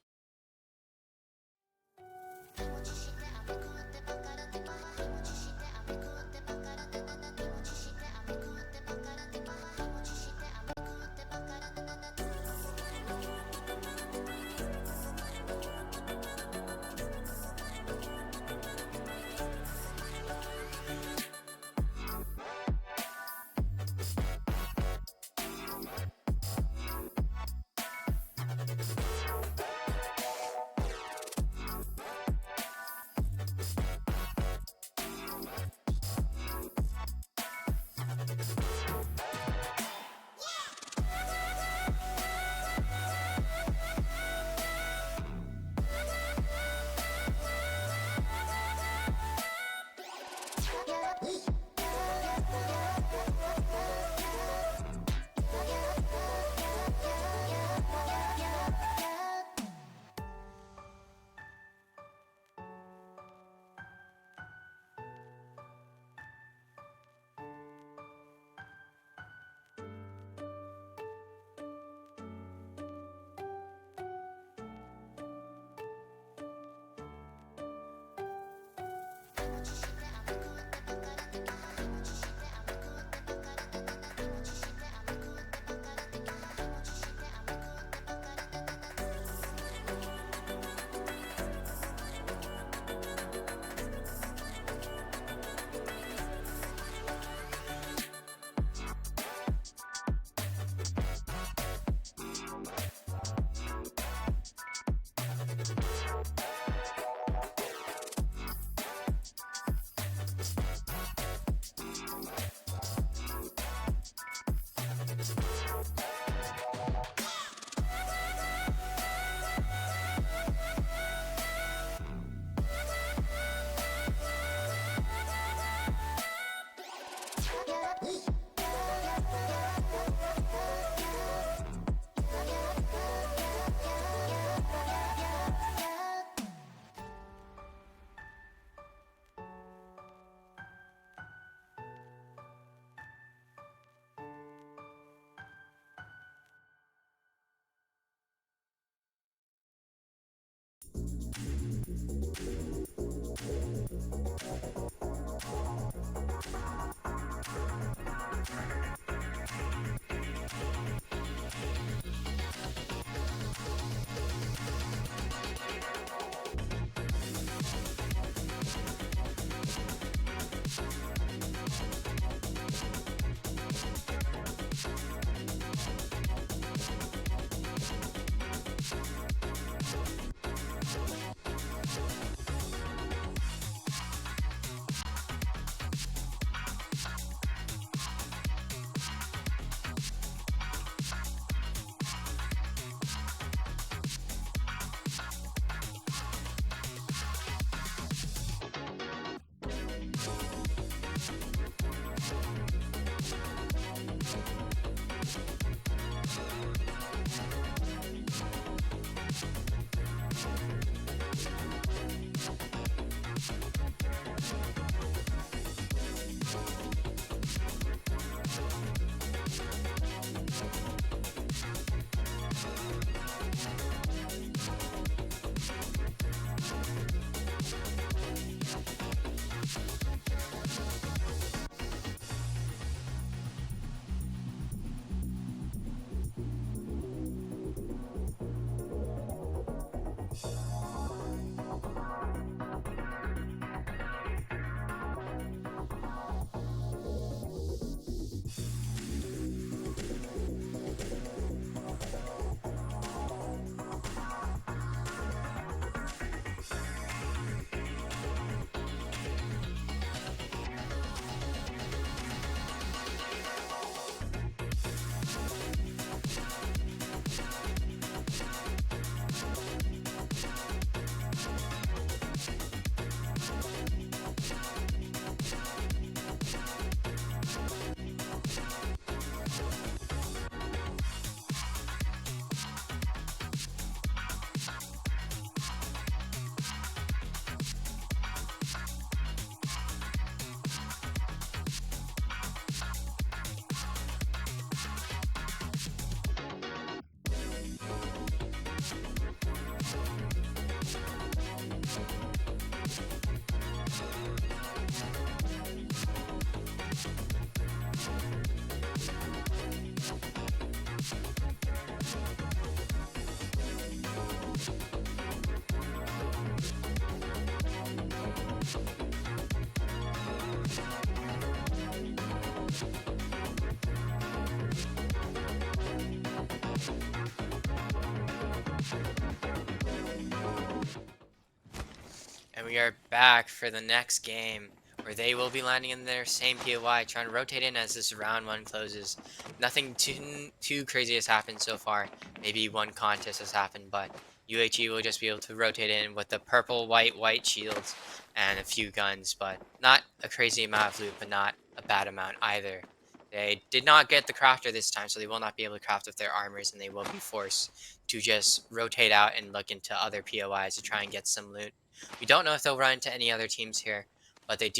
we are back for the next game, where they will be landing in their same POI, trying to rotate in as this round 1 closes. Nothing too crazy has happened so far. Maybe one contest has happened, but UHE will just be able to rotate in with the purple, white shields and a few guns, but not a crazy amount of loot, but not a bad amount either. They did not get the crafter this time, so they will not be able to craft with their armors, and they will be forced to just rotate out and look into other POIs to try and get some loot. We don't know if they'll run into any other teams here, but they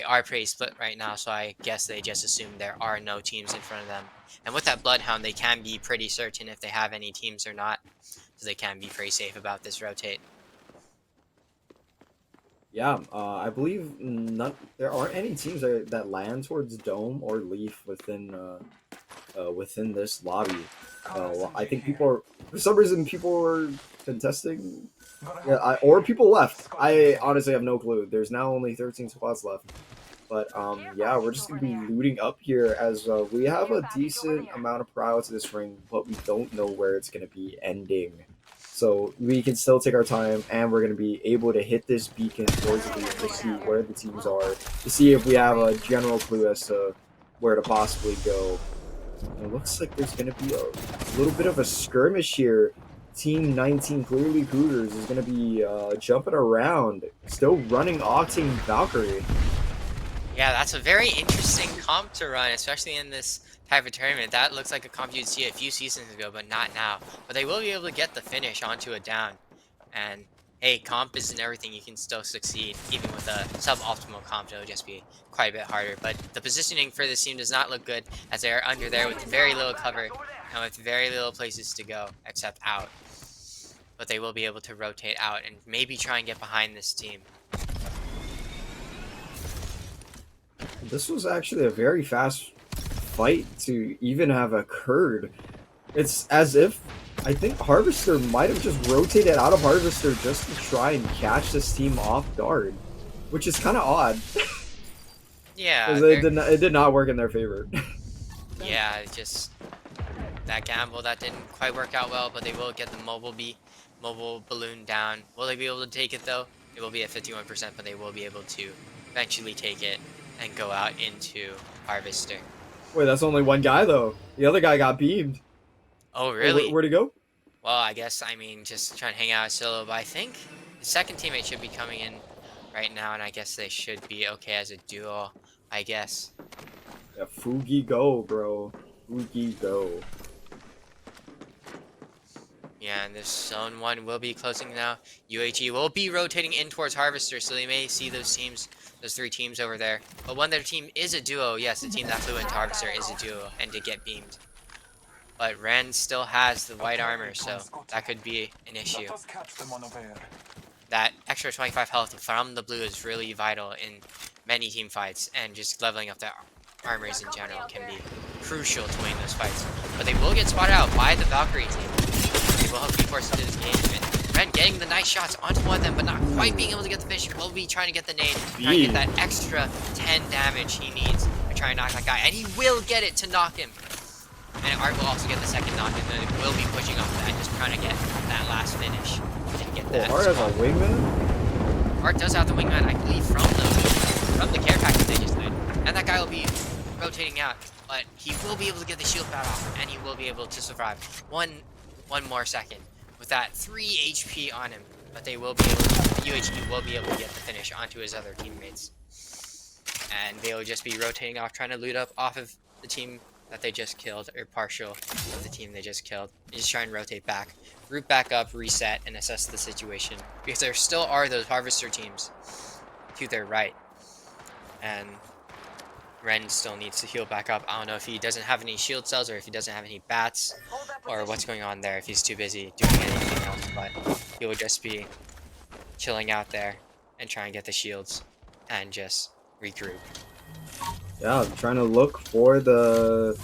are pretty split right now, so I guess they just assume there are no teams in front of them. And with that Bloodhound, they can be pretty certain if they have any teams or not, so they can be pretty safe about this rotate. Yeah, I believe there aren't any teams that land towards Dome or Leaf within this lobby. Well, I think for some reason, people are contesting. Yeah, or people left. I honestly have no clue. There's now only 13 spots left. But yeah, we're just gonna be looting up here as we have a decent amount of prio to this ring, but we don't know where it's gonna be ending. So we can still take our time, and we're gonna be able to hit this beacon towards the lead to see where the teams are, to see if we have a general clue as to where to possibly go. And it looks like there's gonna be a little bit of a skirmish here. Team 19, clearly Cougars, is gonna be jumping around, still running Octane Valkyrie. Yeah, that's a very interesting comp to run, especially in this type of tournament. That looks like a comp you'd see a few seasons ago, but not now. But they will be able to get the finish onto a down. And hey, comp isn't everything. You can still succeed, even with a suboptimal comp. It'll just be quite a bit harder. But the positioning for this team does not look good, as they are under there with very little cover and with very little places to go except out. But they will be able to rotate out and maybe try and get behind this team. This was actually a very fast fight to even have occurred. It's as if I think Harvester might have just rotated out of Harvester just to try and catch this team off guard, which is kind of odd. Yeah, it did not work in their favor. Yeah, just that gamble that didn't quite work out well, but they will get the mobile balloon down. Will they be able to take it though? It will be at 51%, but they will be able to eventually take it and go out into Harvester. Wait, that's only one guy though. The other guy got beamed. Oh, really? Where'd he go? Well, I guess, just trying to hang out solo, but I think the second teammate should be coming in right now, and I guess they should be okay as a duo, I guess. Yeah, Fugi go, bro. Fugi go. Yeah, and this zone 1 will be closing now. UHE will be rotating in towards Harvester, so they may see those teams, those 3 teams over there. But when their team is a duo, yes, the team that flew into Harvester is a duo and did get beamed. But Ren still has the white armor, so that could be an issue. That extra 25 health from the blue is really vital in many team fights, and just leveling up their armors in general can be crucial to winning those fights. But they will get spotted out by the Valkyrie team. They will be forced into this game. Ren getting the nice shots onto one of them, but not quite being able to get the finish. Will be trying to get the nade, trying to get that extra 10 damage he needs to try and knock that guy. And he will get it to knock him. And Art will also get the second knock, and then it will be pushing off that, just trying to get that last finish. And get that. Art has a wingman? Art does have the wingman, I believe, from the care package they just did. And that guy will be rotating out, but he will be able to get the shield pad off, and he will be able to survive. One more second with that 3 HP on him, but they will be able to, UHE will be able to get the finish onto his other teammates. And they will just be rotating off, trying to loot up off of the team that they just killed, or partial of the team they just killed. And just try and rotate back, group back up, reset, and assess the situation. Because there still are those Harvester teams to their right. And Ren still needs to heal back up. I don't know if he doesn't have any shield cells, or if he doesn't have any bats, or what's going on there, if he's too busy doing anything else. But he will just be chilling out there and try and get the shields and just regroup. Yeah, I'm trying to look for the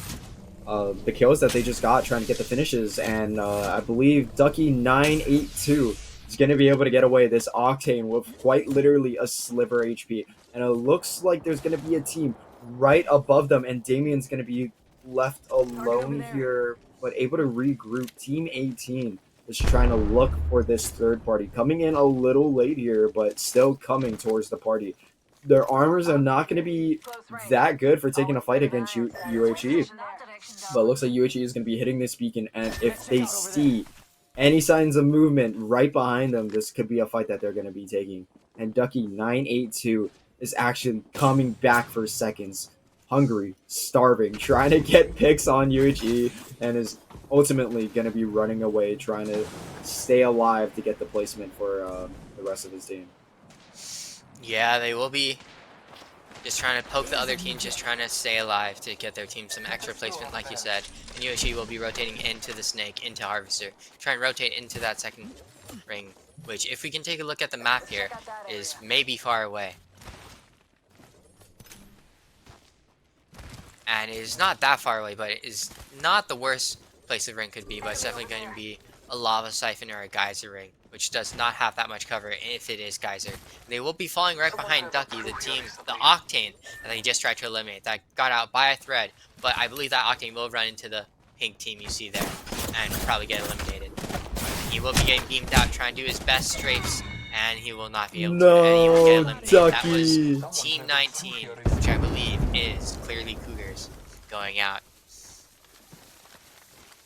kills that they just got, trying to get the finishes, and I believe Ducky982 is going to be able to get away this Octane with quite literally a sliver HP, and it looks like there's going to be a team right above them, and Damien's going to be left alone here, but able to regroup. Team 18 is trying to look for this third party. Coming in a little late here, but still coming towards the party. Their armors are not going to be that good for taking a fight against UHE. But it looks like UHE is going to be hitting this beacon, and if they see any signs of movement right behind them, this could be a fight that they're going to be taking. And Ducky 982 is actually coming back for seconds. Hungry, starving, trying to get picks on UHE, and is ultimately going to be running away, trying to stay alive to get the placement for the rest of his team. Yeah, they will be just trying to poke the other team, just trying to stay alive to get their team some extra placement, like you said. And UHE will be rotating into the Snake, into Harvester, try and rotate into that second ring, which, if we can take a look at the map here, is maybe far away. And it is not that far away, but it is not the worst place the ring could be, but it's definitely going to be a lava siphon or a geyser ring, which does not have that much cover if it is geyser. They will be falling right behind Ducky, the team, the Octane, that they just tried to eliminate. That got out by a thread, but I believe that Octane will run into the pink team you see there and probably get eliminated. He will be getting beamed out, trying to do his best strafes, and he will not be able to. And he will get eliminated. Ducky. That was Team 19, which I believe is clearly Cougars going out.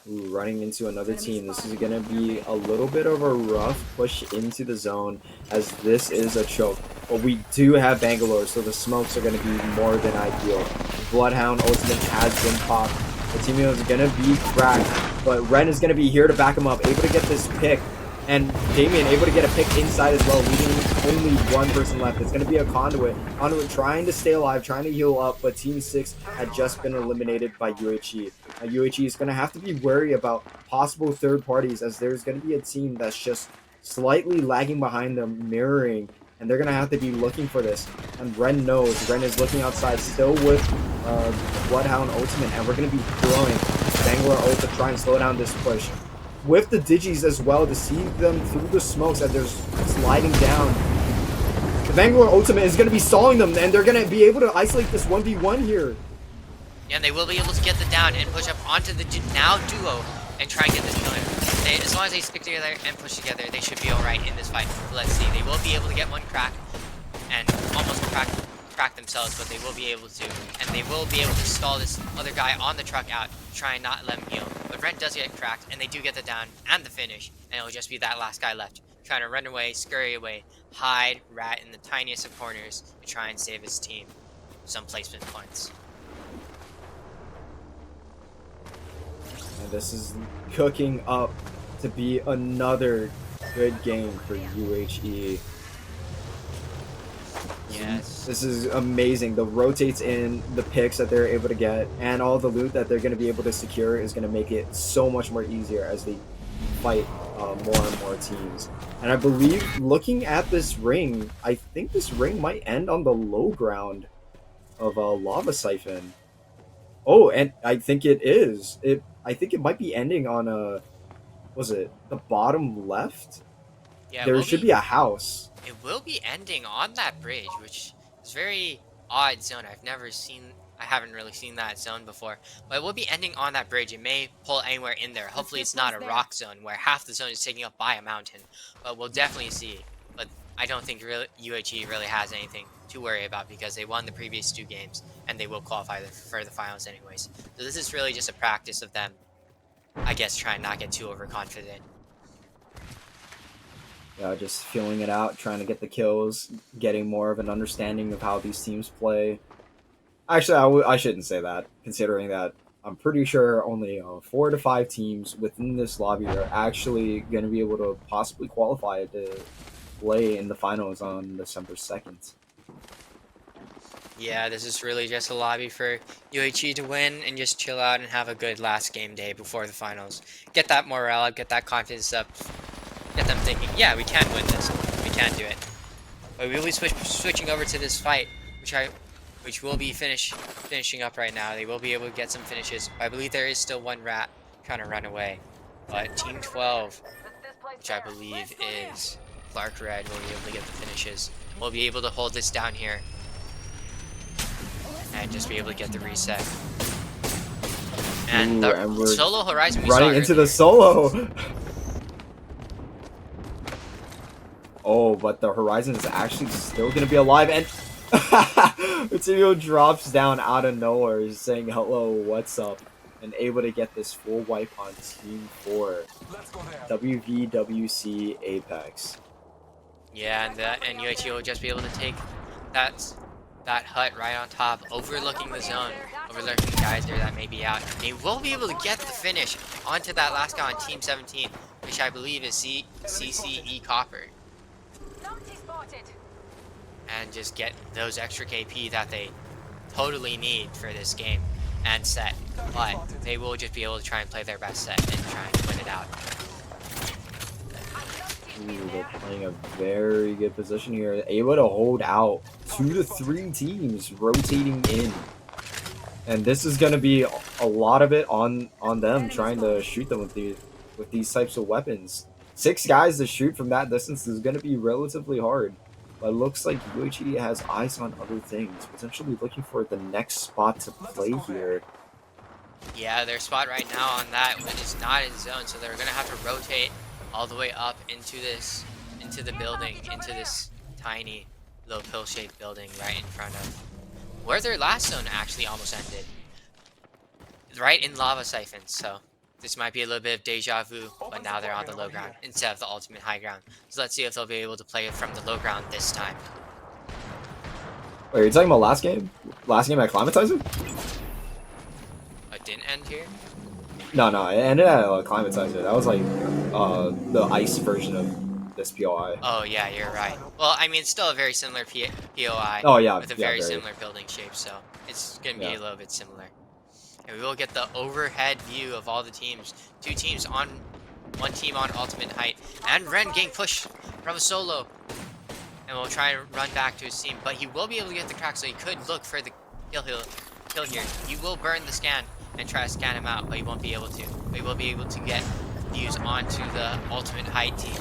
Ooh, running into another team. This is going to be a little bit of a rough push into the zone, as this is a choke. But we do have Bangalore, so the smokes are going to be more than ideal. Bloodhound ultimate has been popped. The team is going to be cracked, but Ren is going to be here to back him up, able to get this pick. And Damien able to get a pick inside as well, leaving only one person left. It's going to be a Conduit. Conduit trying to stay alive, trying to heal up, but Team 6 had just been eliminated by UHE. Now, UHE is going to have to be wary about possible third parties, as there's going to be a team that's just slightly lagging behind them, mirroring, and they're going to have to be looking for this. And Ren knows. Ren is looking outside, still with Bloodhound ultimate, and we're going to be throwing Bangalore ult to try and slow down this push. With the Digis as well, to see them through the smokes as they're sliding down. The Bangalore ultimate is going to be stalling them, and they're going to be able to isolate this 1v1 here. Yeah, and they will be able to get the down and push up onto the now duo and try and get this killer. As long as they stick together and push together, they should be alright in this fight. Let's see. They will be able to get one crack and almost crack themselves, but they will be able to. And they will be able to stall this other guy on the truck out, try and not let him heal. But Ren does get cracked, and they do get the down and the finish, and it'll just be that last guy left, trying to run away, scurry away, hide, rat in the tiniest of corners to try and save his team some placement points. And this is cooking up to be another good game for UHE. Yes. This is amazing. The rotates in, the picks that they're able to get, and all the loot that they're going to be able to secure is going to make it so much more easier as they fight more and more teams. And I believe, looking at this ring, I think this ring might end on the low ground of a Lava Siphon. Oh, and I think it is. I think it might be ending on a... Was it the bottom left? Yeah, there should be a house. It will be ending on that bridge, which is very odd zone. I haven't really seen that zone before. But it will be ending on that bridge. It may pull anywhere in there. Hopefully it's not a rock zone where half the zone is taken up by a mountain. But we'll definitely see. But I don't think UHE really has anything to worry about, because they won the previous 2 games and they will qualify for the finals anyways. So this is really just a practice of them, I guess, trying not to get too overconfident. Yeah, just feeling it out, trying to get the kills, getting more of an understanding of how these teams play. Actually, I shouldn't say that, considering that I'm pretty sure only 4 to 5 teams within this lobby are actually going to be able to possibly qualify to play in the finals on December 2nd. Yeah, this is really just a lobby for UHE to win and just chill out and have a good last game day before the finals. Get that morale up, get that confidence up, get them thinking, yeah, we can win this, we can do it. But we will be switching over to this fight, which will be finishing up right now. They will be able to get some finishes. I believe there is still one rat trying to run away. But Team 12, which I believe is Clark Red, will be able to get the finishes. We'll be able to hold this down here and just be able to get the reset. And Ooh, the and we're solo Horizon we running saw into earlier. the solo. Oh, but the Horizon is actually still gonna be alive, and Material drops down out of nowhere, saying hello, what's up, and able to get this full wipe on Team 4. WVWC Apex. Yeah, and UHE will just be able to take that hut right on top, overlooking the zone, overlooking the guys there that may be out. They will be able to get the finish onto that last guy on Team 17, which I believe is CCE Copper. And just get those extra KP that they totally need for this game and set. But they will just be able to try and play their best set and try and win it out. Ooh, they're playing a very good position here. Able to hold out 2 to 3 teams rotating in. And this is going to be a lot of it on them trying to shoot them with these types of weapons. 6 guys to shoot from that distance is going to be relatively hard. But it looks like UHE has eyes on other things, potentially looking for the next spot to play here. Yeah, their spot right now on that is not in zone, so they're going to have to rotate all the way up into the building, into this tiny little pill-shaped building right in front of where their last zone actually almost ended. Right in lava siphons, so this might be a little bit of deja vu, but now they're on the low ground instead of the ultimate high ground. So let's see if they'll be able to play it from the low ground this time. Wait, you're talking about last game? Last game at Climatizer? It didn't end here? No, it ended at Climatizer. That was like the ice version of this POI. Oh yeah, you're right. Well, I mean, it's still a very similar POI. Oh yeah, with a very similar building shape, so it's gonna be a little bit similar. And we will get the overhead view of all the teams. 2 teams on, 1 team on ultimate height, and Ren getting pushed from a solo. And we'll try and run back to his team, but he will be able to get the crack, so he could look for the kill here. He will burn the scan and try to scan him out, but he won't be able to. But he will be able to get views onto the ultimate height team.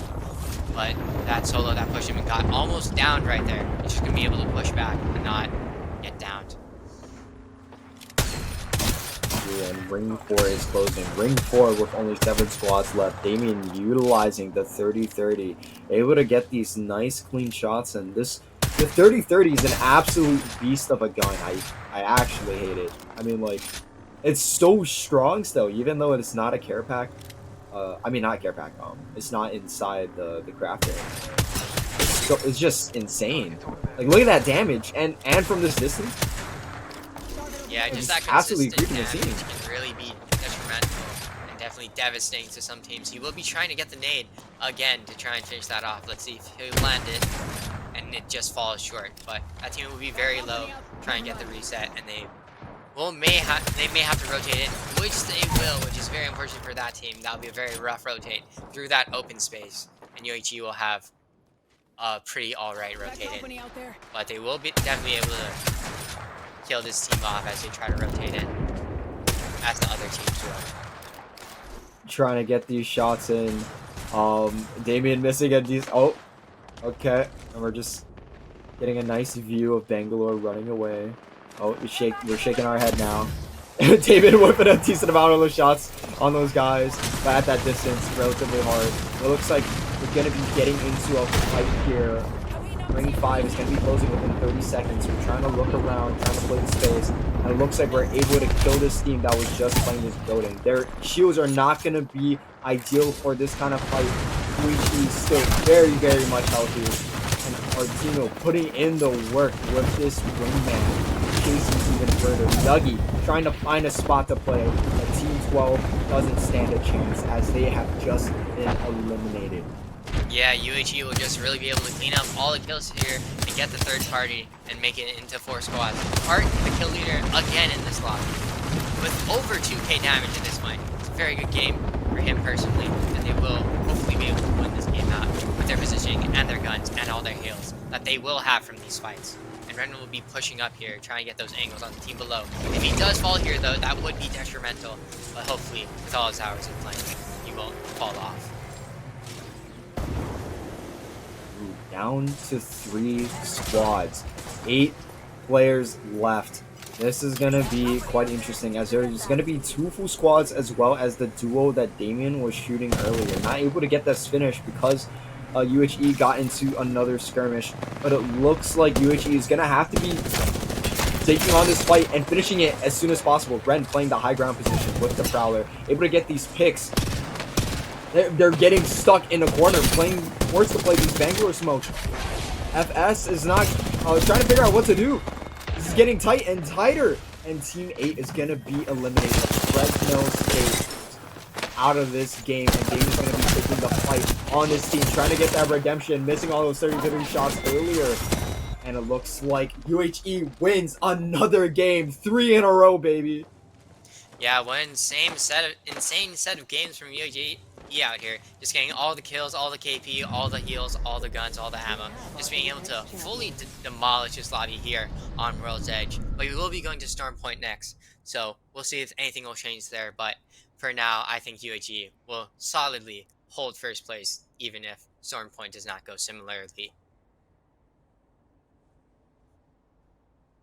But that solo that pushed him and got almost downed right there. He's just gonna be able to push back and not get downed. And Ring 4 is closing. Ring 4 with only 7 squads left. Damien utilizing the 30-30. Able to get these nice clean shots, and the 30-30 is an absolute beast of a gun. I actually hate it. I mean, like, it's so strong still, even though it's not a care pack. I mean, not care pack. It's not inside the crafter. It's just insane. Like, look at that damage, and from this distance. Yeah, just that absolutely consistent creeping the damage scene. can really be detrimental and definitely devastating to some teams. He will be trying to get the nade again to try and finish that off. Let's see if he'll land it, and it just falls short. But that team will be very low, try and get the reset, and they may have to rotate in, which they will, which is very unfortunate for that team. That'll be a very rough rotate through that open space, and UHE will have a pretty alright rotated. But they will be definitely able to kill this team off as they try to rotate in, as the other teams will. Trying to get these shots in. Damien missing at these. Oh, okay. And we're just getting a nice view of Bangalore running away. Oh, we're shaking our head now. David whipping a decent amount of those shots on those guys, but at that distance, relatively hard. It looks like we're going to be getting into a fight here. Ring 5 is going to be closing within 30 seconds. We're trying to look around, trying to play the space, and it looks like we're able to kill this team that was just playing this building. Their shields are not going to be ideal for this kind of fight. UHE is still very, very much healthy, and Artino putting in the work with this wingman, chasing even further. Nuggy trying to find a spot to play, but Team 12 doesn't stand a chance as they have just been eliminated. Yeah, UHE will just really be able to clean up all the kills here and get the third party and make it into 4 squads. Art, the kill leader, again in this lobby, with over 2k damage at this point. It's a very good game for him personally, and they will hopefully be able to win this game out with their positioning and their guns and all their heals that they will have from these fights. And Ren will be pushing up here, trying to get those angles on the team below. If he does fall here though, that would be detrimental, but hopefully with all his hours of playing, he won't fall off. Down to 3 squads, 8 players left. This is going to be quite interesting as there's going to be 2 full squads as well as the duo that Damien was shooting earlier. Not able to get this finish because UHE got into another skirmish, but it looks like UHE is gonna have to be taking on this fight and finishing it as soon as possible. Ren playing the high ground position with the Prowler, able to get these picks. They're getting stuck in a corner, forced to play these Bangalore smokes. FS is not trying to figure out what to do. This is getting tight and tighter, and Team 8 is gonna be eliminated. Fresno State out of this game, and Dave's gonna be taking the fight on this team, trying to get that redemption, missing all those 30-30 shots earlier. And it looks like UHE wins another game, 3 in a row, baby. Yeah, one insane set of games from UHE out here. Just getting all the kills, all the KP, all the heals, all the guns, all the ammo. Just being able to fully demolish this lobby here on World's Edge. But we will be going to Storm Point next, so we'll see if anything will change there. But for now, I think UHE will solidly hold first place, even if Storm Point does not go similarly.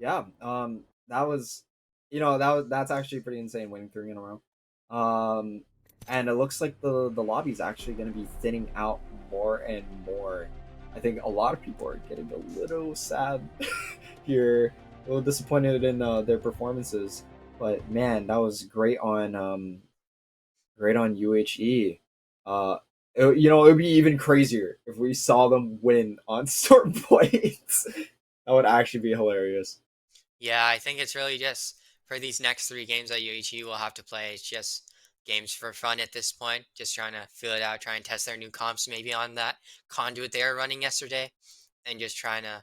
Yeah, that was, that's actually pretty insane, winning 3 in a row. And it looks like the lobby's actually going to be thinning out more and more. I think a lot of people are getting a little sad here, a little disappointed in their performances. But man, that was great on UHE. It would be even crazier if we saw them win on Storm Points. That would actually be hilarious. Yeah, I think it's really just for these next 3 games that UHE will have to play. It's just games for fun at this point. Just trying to feel it out, try and test their new comps maybe on that conduit they were running yesterday, and just trying to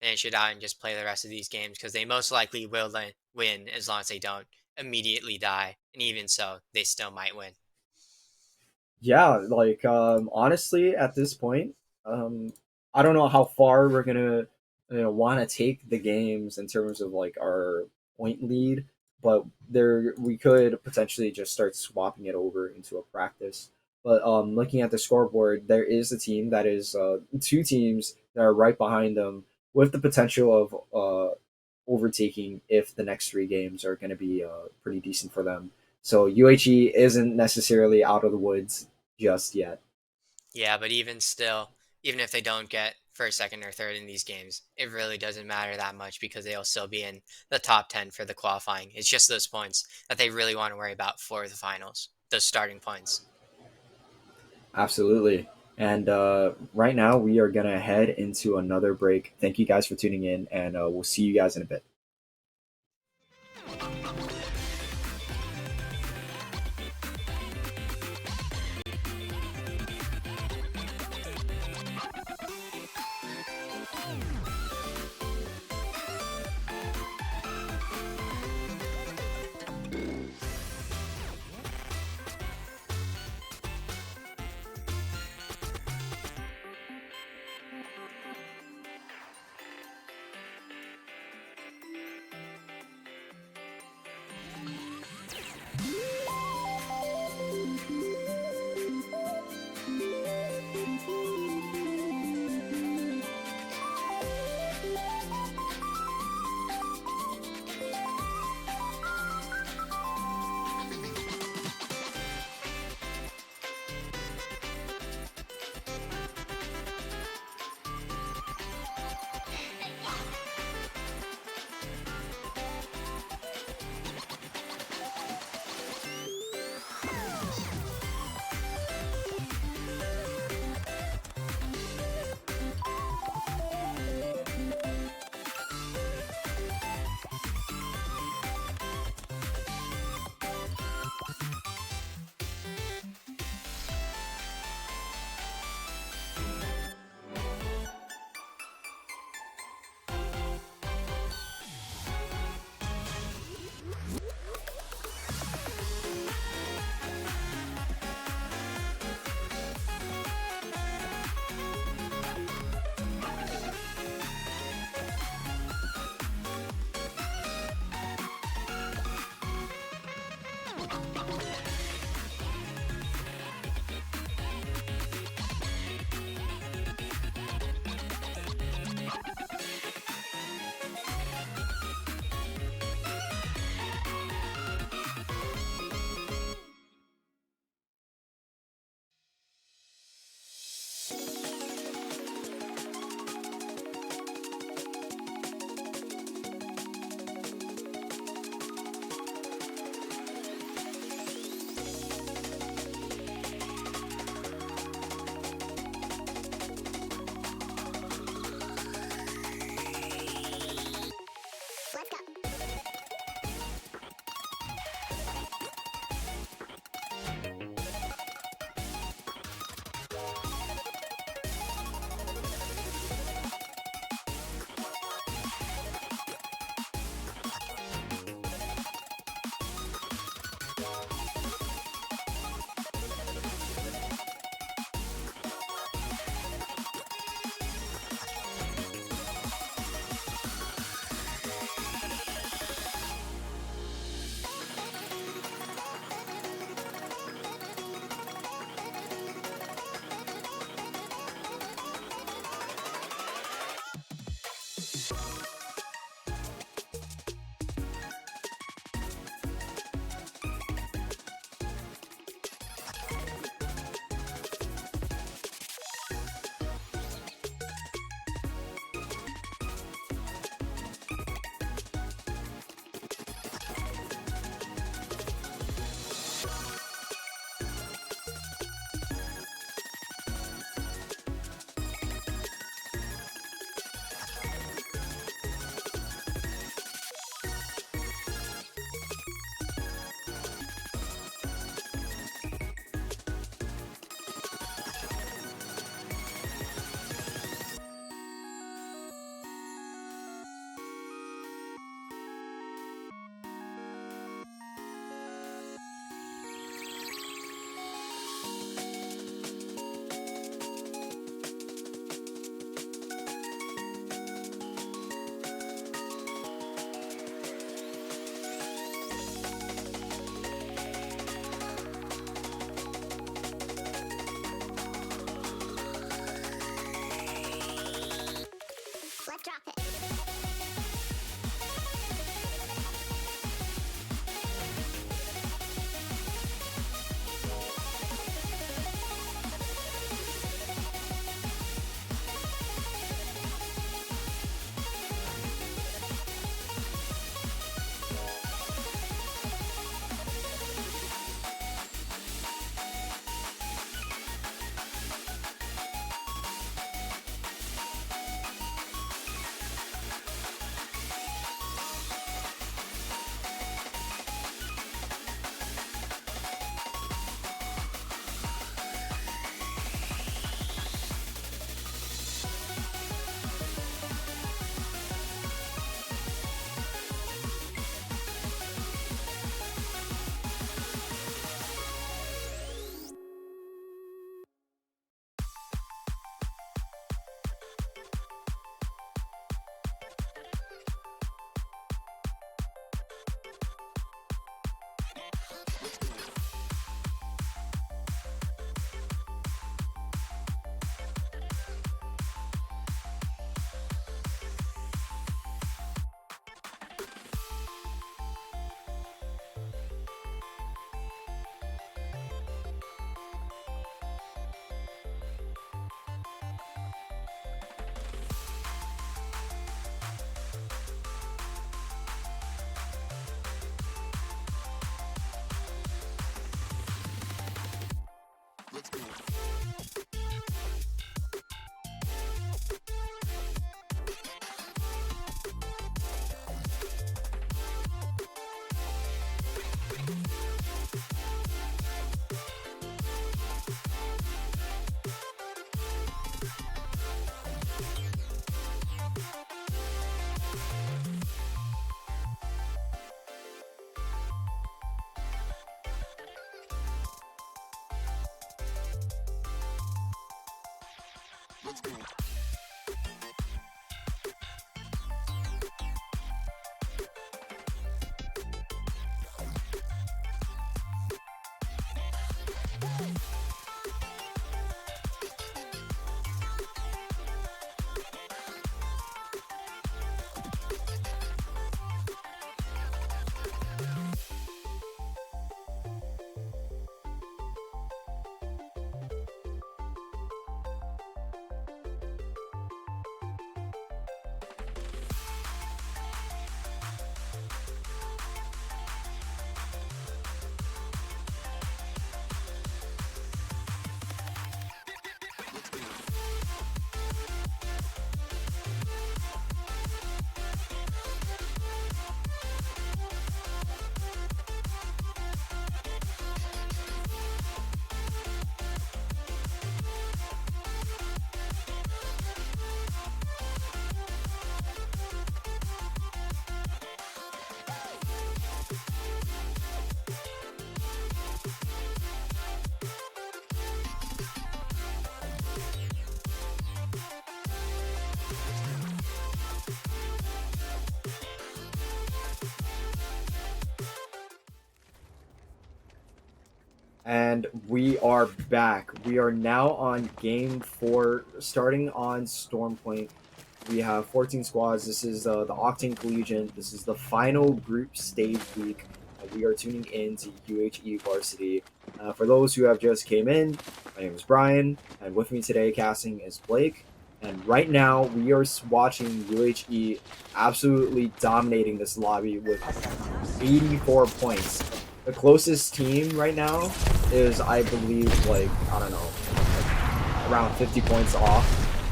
finish it out and just play the rest of these games because they most likely will win as long as they don't immediately die. And even so, they still might win. Yeah, like honestly, at this point, I don't know how far we're gonna want to take the games in terms of like our point lead, but there we could potentially just start swapping it over into a practice. But looking at the scoreboard, there is a team that is 2 teams that are right behind them with the potential of overtaking if the next 3 games are going to be pretty decent for them. So UHE isn't necessarily out of the woods just yet. Yeah, but even still, even if they don't get first, second, or third in these games, it really doesn't matter that much because they'll still be in the top 10 for the qualifying. It's just those points that they really want to worry about for the finals, those starting points. Absolutely. And right now, we are going to head into another break. Thank you guys for tuning in, and we'll see you guys in a bit. And we are back. We are now on game 4, starting on Stormpoint. We have 14 squads. This is the Octane Collegiate. This is the final group stage week. We are tuning in to UHE Varsity. For those who have just came in, my name is Brian, and with me today casting is Blake. And right now, we are watching UHE absolutely dominating this lobby with 84 points. The closest team right now is, I believe, like, I don't know, around 50 points off.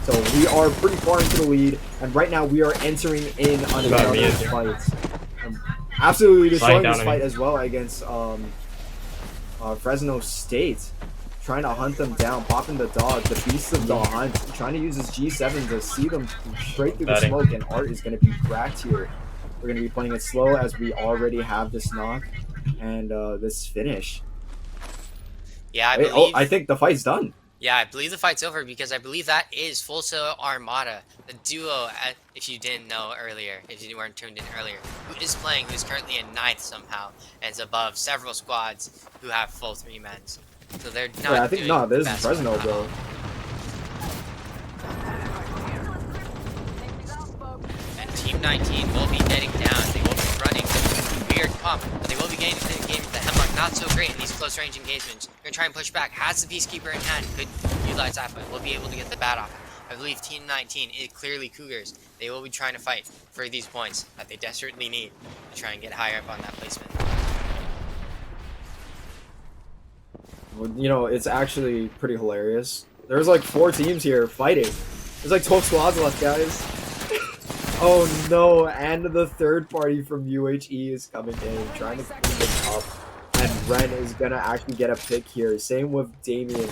So we are pretty far into the lead, and right now we are entering in on another fight. Absolutely destroying this fight as well against Fresno State. Trying to hunt them down, popping the dog, the beast of the hunt, trying to use his G7 to see them straight through the smoke, and Art is going to be cracked here. We're going to be playing it slow as we already have this knock and this finish. Yeah, I believe... I think the fight's done. Yeah, I believe the fight's over because I believe that is Full Sail Armada, the duo, if you didn't know earlier, if you weren't tuned in earlier, who is playing, who's currently in 9th somehow, and is above several squads who have full 3-mens. So they're not. Yeah, I think no. This is Fresno, bro. And Team 19 will be netting down. They will be running weird pump, but they will be getting to the game with the Hemlock. Not so great in these close range engagements. They're gonna try and push back. Has the Peacekeeper in hand. Could utilize that, but will be able to get the bat off. I believe Team 19 is clearly Cougars. They will be trying to fight for these points that they desperately need to try and get higher up on that placement. You know, it's actually pretty hilarious. There's like 4 teams here fighting. There's like 12 squads left, guys. Oh no, and the third party from UHE is coming in, trying to clean this up. And Ren is gonna actually get a pick here. Same with Damien.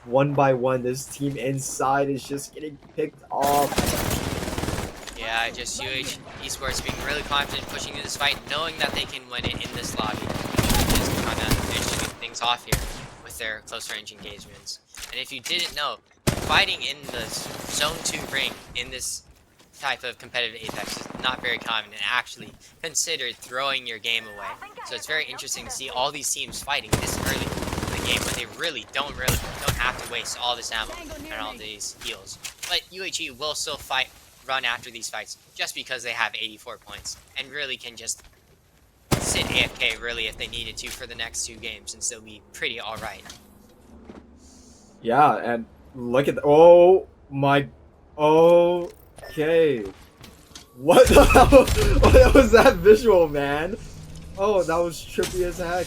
One by one, this team inside is just getting picked off. Yeah, just UH Esports being really confident pushing into this fight, knowing that they can win it in this lobby. Just kind of finishing things off here with their close range engagements. And if you didn't know, fighting in the Zone 2 ring in this type of competitive Apex is not very common and actually considered throwing your game away. So it's very interesting to see all these teams fighting this early in the game when they really don't have to waste all this ammo and all these heals. But UHE will still run after these fights just because they have 84 points and really can just sit AFK really if they needed to for the next 2 games and still be pretty alright. Yeah, and look at oh my, okay. What the hell? What was that visual, man? Oh, that was trippy as heck.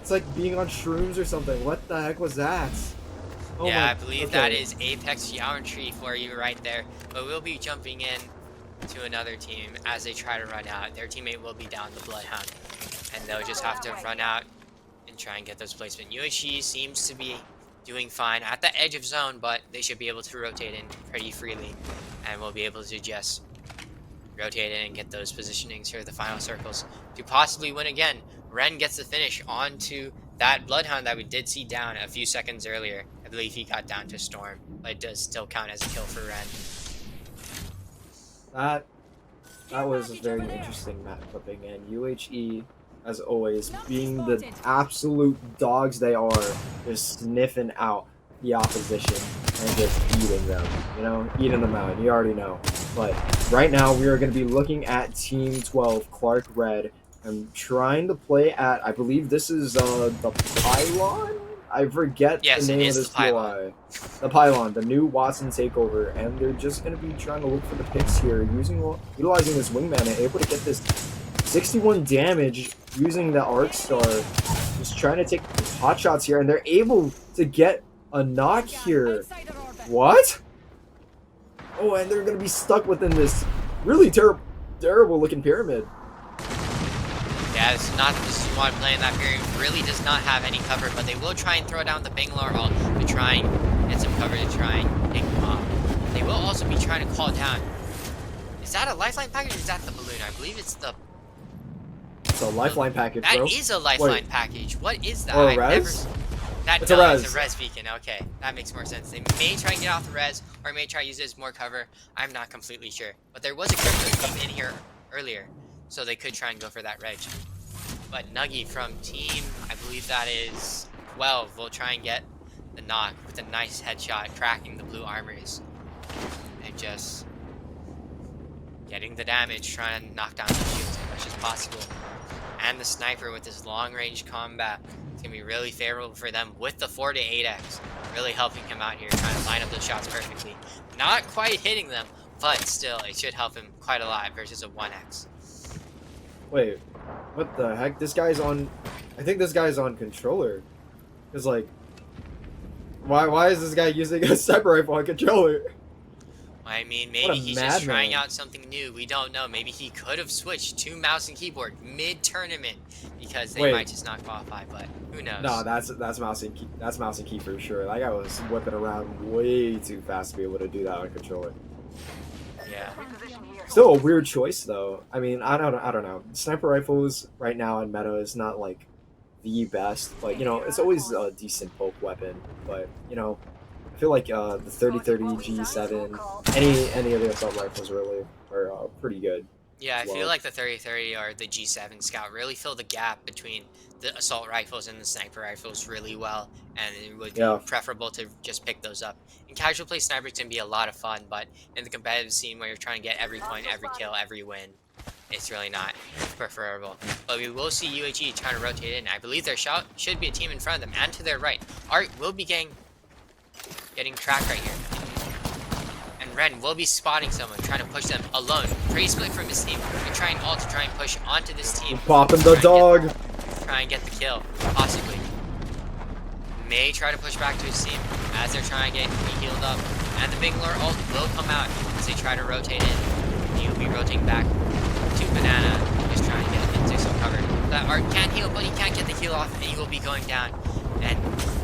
It's like being on shrooms or something. What the heck was that? Oh Yeah, my. I believe that is Apex Geometry for you right there. But we'll be jumping in to another team as they try to run out. Their teammate will be down the Bloodhound, and they'll just have to run out and try and get those placement. UHE seems to be doing fine at the edge of zone, but they should be able to rotate in pretty freely, and we'll be able to just rotate in and get those positionings for the final circles to possibly win again. Ren gets the finish onto that Bloodhound that we did see down a few seconds earlier. I believe he got down to Storm, but it does still count as a kill for Ren. That was a very interesting map clipping, and UHE, as always, being the absolute dogs they are, just sniffing out the opposition and just eating them. You know, eating them out. You already know. But right now, we are going to be looking at Team 12, Clark Red, and trying to play at, I believe this is the Pylon? I forget Yes, the it name is of this the Pylon. UI. The Pylon, the new Watson takeover, and they're just going to be trying to look for the picks here, utilizing this wingman and able to get this 61 damage using the Arc Star, just trying to take hot shots here, and they're able to get a knock here. What? Oh, and they're going to be stuck within this really terrible looking pyramid. Yeah, this is why playing that period really does not have any cover, but they will try and throw down the Bangalore ult to try and get some cover to try and pick them off. They will also be trying to call down. Is that a lifeline package or is that the balloon? I believe it's the... It's a lifeline package, That bro. is a lifeline package. What is that? Or a res? It's a res beacon. Okay, that makes more sense. They may try and get off the res, or may try to use it as more cover. I'm not completely sure. But there was a crypto team in here earlier, so they could try and go for that reg. But Nuggy from team, I believe that is 12, will try and get the knock with a nice headshot, cracking the blue armors. And just getting the damage, trying to knock down the shields as much as possible. And the sniper with his long-range combat. It's going to be really favorable for them with the 4 to 8x. Really helping him out here, trying to line up those shots perfectly. Not quite hitting them, but still, it should help him quite a lot versus a 1x. Wait, what the heck? This guy's on... I think this guy's on controller. Because, like... Why is this guy using a sniper rifle on controller? I mean, maybe he's just trying out something new. We don't know. Maybe he could have switched to mouse and keyboard mid-tournament because they might just not qualify, but who knows? No, that's mouse and key. That's mouse and key for sure. That guy was whipping around way too fast to be able to do that on controller. Yeah. Still a weird choice though. I mean, I don't know. Sniper rifles right now in meta is not like the best, but you know, it's always a decent poke weapon. But you know, I feel like the 3030 G7, any of the assault rifles really are pretty good. Yeah, I feel like the 3030 or the G7 Scout really fill the gap between the assault rifles and the sniper rifles really well, and it would be preferable to just pick those up. In casual play, snipers can be a lot of fun, but in the competitive scene where you're trying to get every point, every kill, every win, it's really not preferable. But we will see UHE trying to rotate in. I believe there should be a team in front of them and to their right. Art will be getting tracked right here. And Ren will be spotting someone, trying to push them alone. Pretty split from his team. They're trying all to try and push onto this team. Popping the dog. Try and get the kill, possibly. May try to push back to his team as they're trying to get healed up. And the Bangalore ult will come out as they try to rotate in. He'll be rotating back to Banana, just trying to get into some cover. That Art can't heal, but he can't get the heal off, and he will be going down. And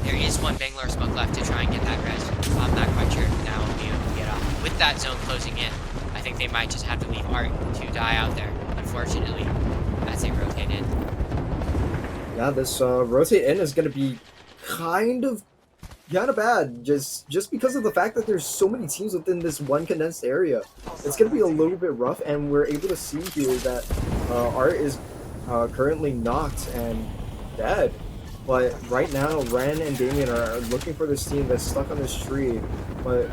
there is one Bangalore smoke left to try and get that res. I'm not quite sure if now will be able to get off. With that zone closing in, I think they might just have to leave Art to die out there, unfortunately, as they rotate in. Yeah, this rotate in is going to be kind of bad, just because of the fact that there's so many teams within this one condensed area. It's going to be a little bit rough, and we're able to see here that Art is currently knocked and dead. But right now, Ren and Damien are looking for this team that's stuck on this tree. But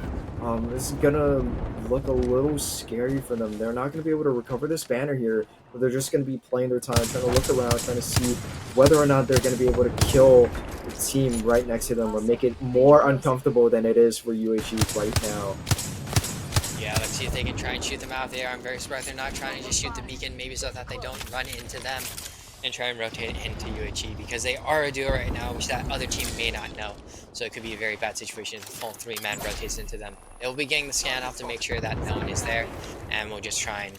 this is going to look a little scary for them. They're not going to be able to recover this banner here, but they're just going to be playing their time, trying to look around, trying to see whether or not they're going to be able to kill the team right next to them or make it more uncomfortable than it is for UHE right now. Yeah, let's see if they can try and shoot them out there. I'm very surprised they're not trying to just shoot the beacon, maybe so that they don't run into them. and try and rotate it into UHE because they are a duo right now, which that other team may not know. So it could be a very bad situation if the full 3-man rotates into them. They'll be getting the scan off to make sure that no one is there, and we'll just try and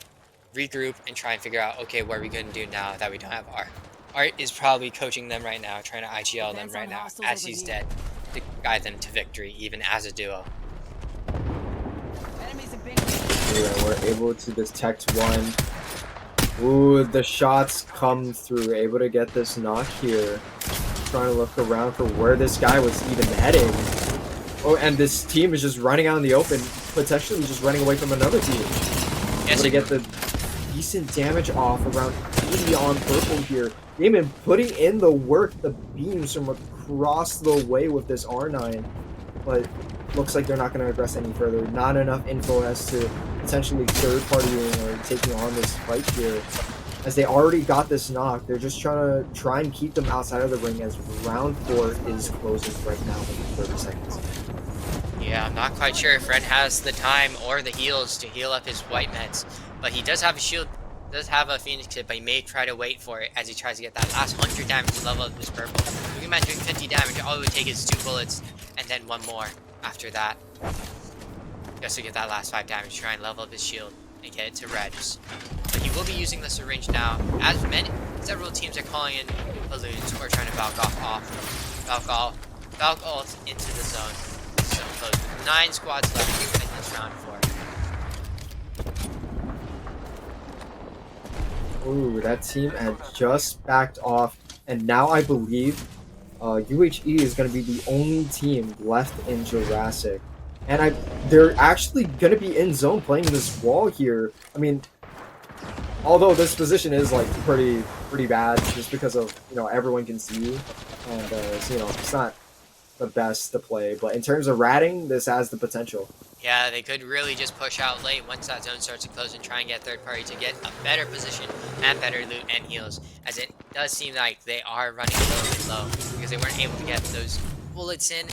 regroup and try and figure out, okay, what are we going to do now that we don't have Art. Art is probably coaching them right now, trying to IGL them right now as he's dead to guide them to victory, even as a duo. Yeah, we're able to detect one. Ooh, the shots come through. Able to get this knock here. Trying to look around for where this guy was even heading. Oh, and this team is just running out in the open, potentially just running away from another team. Able to get the decent damage off, around 80 on purple here. Damon putting in the work, the beams from across the way with this R9, but looks like they're not going to aggress any further. Not enough info as to potentially third partying or taking on this fight here. As they already got this knock, they're just trying and keep them outside of the ring as round 4 is closing right now within 30 seconds. Yeah, I'm not quite sure if Ren has the time or the heals to heal up his white meds, but he does have a shield, does have a Phoenix kit, but he may try to wait for it as he tries to get that last 100 damage to level up his purple. You can imagine 50 damage, all it would take is 2 bullets and then 1 more after that. Just to get that last 5 damage, try and level up his shield and get it to Reds. But he will be using the syringe now, as several teams are calling in balloons or trying to Valk ult into the zone. So close. 9 squads left in this round 4. Ooh, that team had just backed off, and now I believe UHE is going to be the only team left in Jurassic. And they're actually going to be in zone playing this wall here. I mean, although this position is like pretty bad just because of, everyone can see you. And, it's not the best to play. But in terms of ratting, this has the potential. Yeah, they could really just push out late once that zone starts to close and try and get third party to get a better position and better loot and heals. As it does seem like they are running a little bit low because they weren't able to get those bullets in,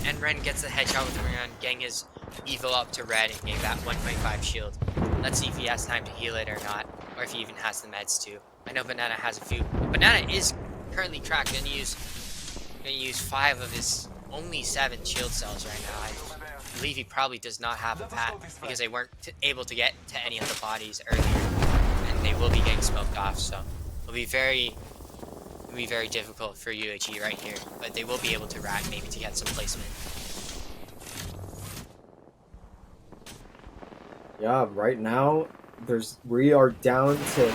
and Ren gets the headshot with Ren, getting his evo up to red and getting that 125 shield. Let's see if he has time to heal it or not, or if he even has the meds too. I know Banana has a few. Banana is currently cracked. Gonna use 5 of his only 7 shield cells right now. I believe he probably does not have a pat because they weren't able to get to any of the bodies earlier, and they will be getting smoked off. So it'll be very difficult for UHE right here, but they will be able to rat maybe to get some placement. Yeah, right now we are down to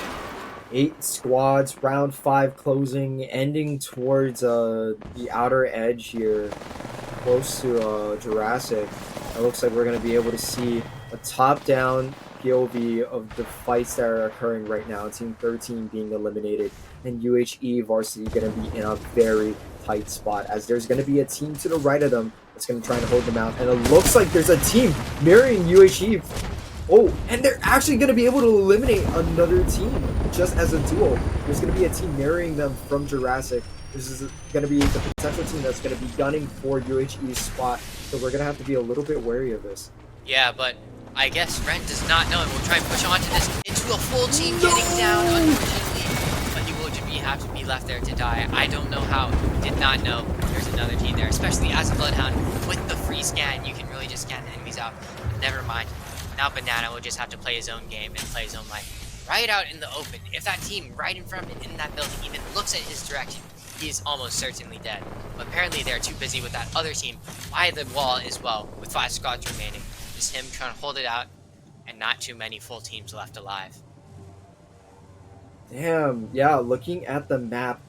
8 squads, round 5 closing, ending towards the outer edge here, close to Jurassic. It looks like we're going to be able to see a top-down POV of the fights that are occurring right now. Team 13 being eliminated, and UHE Varsity going to be in a very tight spot, as there's going to be a team to the right of them that's going to try and hold them out. And it looks like there's a team mirroring UHE. Oh, and they're actually going to be able to eliminate another team just as a duo. There's going to be a team mirroring them from Jurassic. This is going to be the potential team that's going to be gunning for UHE's spot. So we're going to have to be a little bit wary of this. Yeah, but I guess Ren does not know, and we'll try and push onto this into a full team getting down, unfortunately. But he will have to be left there to die. I don't know how. He did not know there's another team there, especially as a Bloodhound. With the free scan, you can really just scan the enemies out. Never mind. Now Banana will just have to play his own game and play his own life. Right out in the open. If that team right in front of him in that building even looks at his direction, he is almost certainly dead. But apparently they're too busy with that other team by the wall as well, with 5 squads remaining. Just him trying to hold it out, and not too many full teams left alive. Damn, yeah, looking at the map,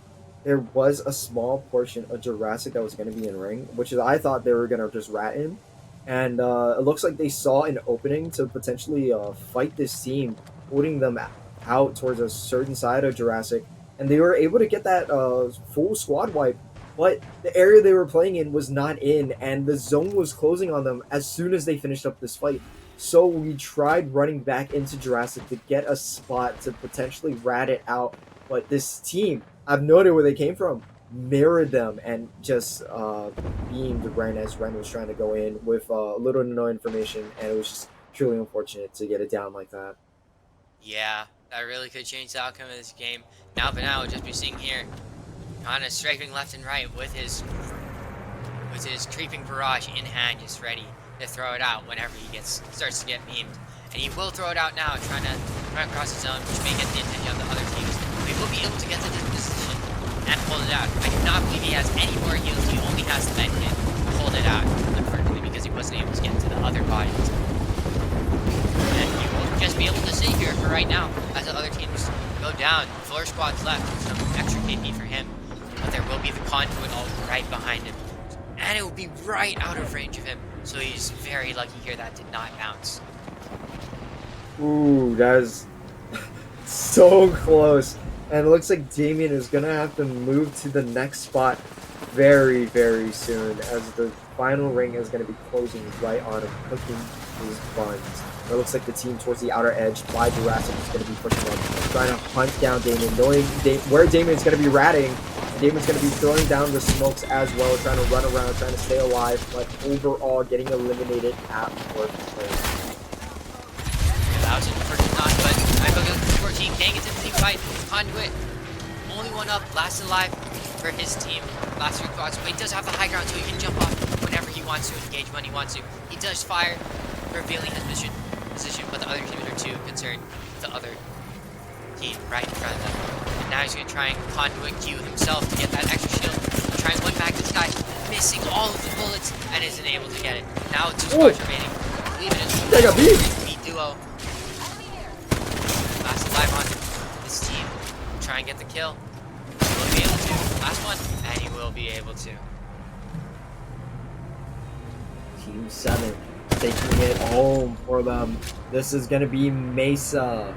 there was a small portion of Jurassic that was going to be in ring, which is I thought they were going to just rat in. And it looks like they saw an opening to potentially fight this team, holding them out towards a certain side of Jurassic. And they were able to get that full squad wipe. But the area they were playing in was not in, and the zone was closing on them as soon as they finished up this fight. So we tried running back into Jurassic to get a spot to potentially rat it out. But this team, I have no idea where they came from, mirrored them and just beamed Ren as Ren was trying to go in with little to no information, and it was just truly unfortunate to get it down like that. Yeah, That really could change the outcome of this game. Now Banana will just be sitting here, kind of strafing left and right with his creeping barrage in hand, just ready to throw it out whenever he starts to get beamed. And he will throw it out now, trying to run across his zone, which may get the attention of the other teams. But he will be able to get the position and hold it out. I do not believe he has any more heals. He only has the med kit to hold it out, unfortunately, because he wasn't able to get to the other bodies. And he will just be able to sit here for right now as the other teams go down. 4 squads left, some extra KP for him. But there will be the conduit all right behind him. And it will be right out of range of him. So he's very lucky here that did not bounce. Ooh, that is so close. And it looks like Damien is going to have to move to the next spot very, very soon, as the final ring is going to be closing right on him, cooking his buns. It looks like the team towards the outer edge by Jurassic is going to be pushing up, trying to hunt down Damien, knowing where Damien's going to be ratting. Damon's going to be throwing down the smokes as well, trying to run around, trying to stay alive, but overall getting eliminated at 4th place. That was an unfortunate knock, but I go against the 14. Gang is in the team fight. Conduit, only one up, last alive for his team. Last 3 squads, but he does have the high ground, so he can jump off whenever he wants to, engage when he wants to. He does fire, revealing his position, but the other teams are too concerned with the other team right in front of them. And now he's going to try and conduit Q himself to get that extra shield. Try and win back this guy, missing all of the bullets, and isn't able to get it. Now 2 squads remaining. Leave it in They got beat. duo. Last alive on this team. Try and get the kill. He will be able to. Last one, and he will be able to. Team 7 taking it home for them. This is going to be Mesa.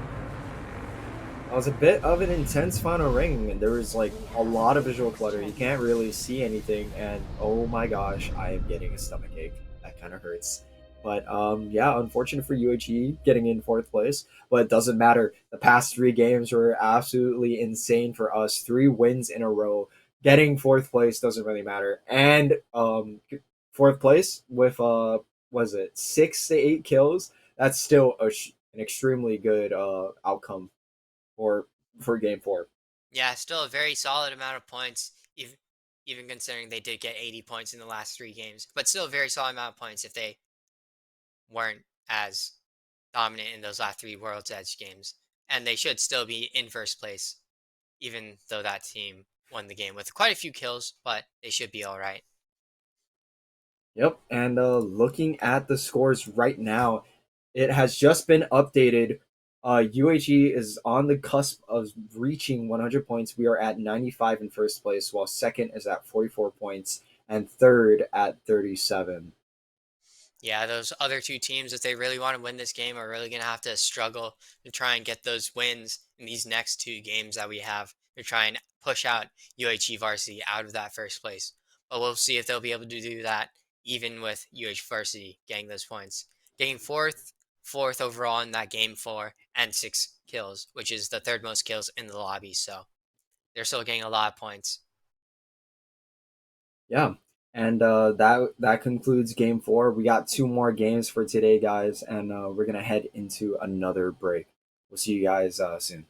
It was a bit of an intense final ring, and there was like a lot of visual clutter. You can't really see anything, and oh my gosh, I am getting a stomachache. That kind of hurts. But yeah, unfortunate for UHE getting in 4th place, but it doesn't matter. The past 3 games were absolutely insane for us. 3 wins in a row. Getting 4th place doesn't really matter. And 4th place with was it 6 to 8 kills? That's still an extremely good outcome for game 4. Yeah, still a very solid amount of points, even considering they did get 80 points in the last 3 games. But still a very solid amount of points if they weren't as dominant in those last 3 World's Edge games. And they should still be in 1st place, even though that team won the game with quite a few kills, but they should be all right. Yep, and looking at the scores right now, it has just been updated. UHE is on the cusp of reaching 100 points. We are at 95 in 1st place, while 2nd is at 44 points, and 3rd at 37. Yeah, those other 2 teams, if they really want to win this game, are really going to have to struggle to try and get those wins in these next 2 games that we have to try and push out UHE Varsity out of that 1st place. But we'll see if they'll be able to do that, even with UH Varsity getting those points. Getting 4th overall in that game 4, and 6 kills, which is the 3rd most kills in the lobby, so they're still getting a lot of points. Yeah, and that concludes game 4. We got 2 more games for today, guys, and we're gonna head into another break. We'll see you guys soon.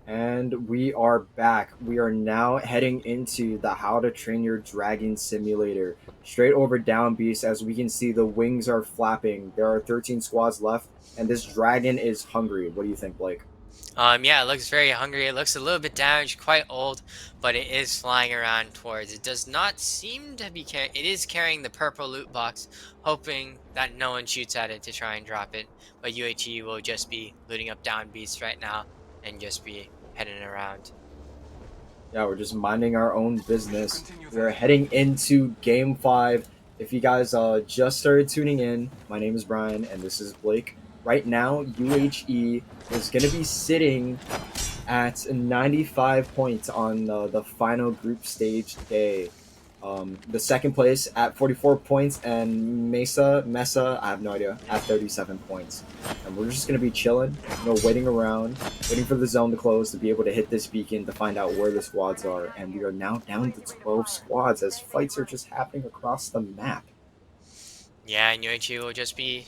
And we are back. We are now heading into the How to Train Your Dragon Simulator. Straight over Down Beast, as we can see, the wings are flapping. There are 13 squads left, and this dragon is hungry. What do you think, Blake? Yeah, it looks very hungry. It looks a little bit damaged, quite old, but it is flying around towards. It does not seem to be carrying. It is carrying the purple loot box, hoping that no one shoots at it to try and drop it. But UHE will just be looting up down beasts right now and just be heading around. Yeah, we're just minding our own business. We're heading into Game 5. If you guys just started tuning in, my name is Brian, and this is Blake. Right now, UHE is going to be sitting at 95 points on the final group stage day. The second place at 44 points, and Mesa, I have no idea, at 37 points. And we're just going to be chilling, waiting around, waiting for the zone to close to be able to hit this beacon to find out where the squads are. And we are now down to 12 squads as fights are just happening across the map. Yeah, and UHE will just be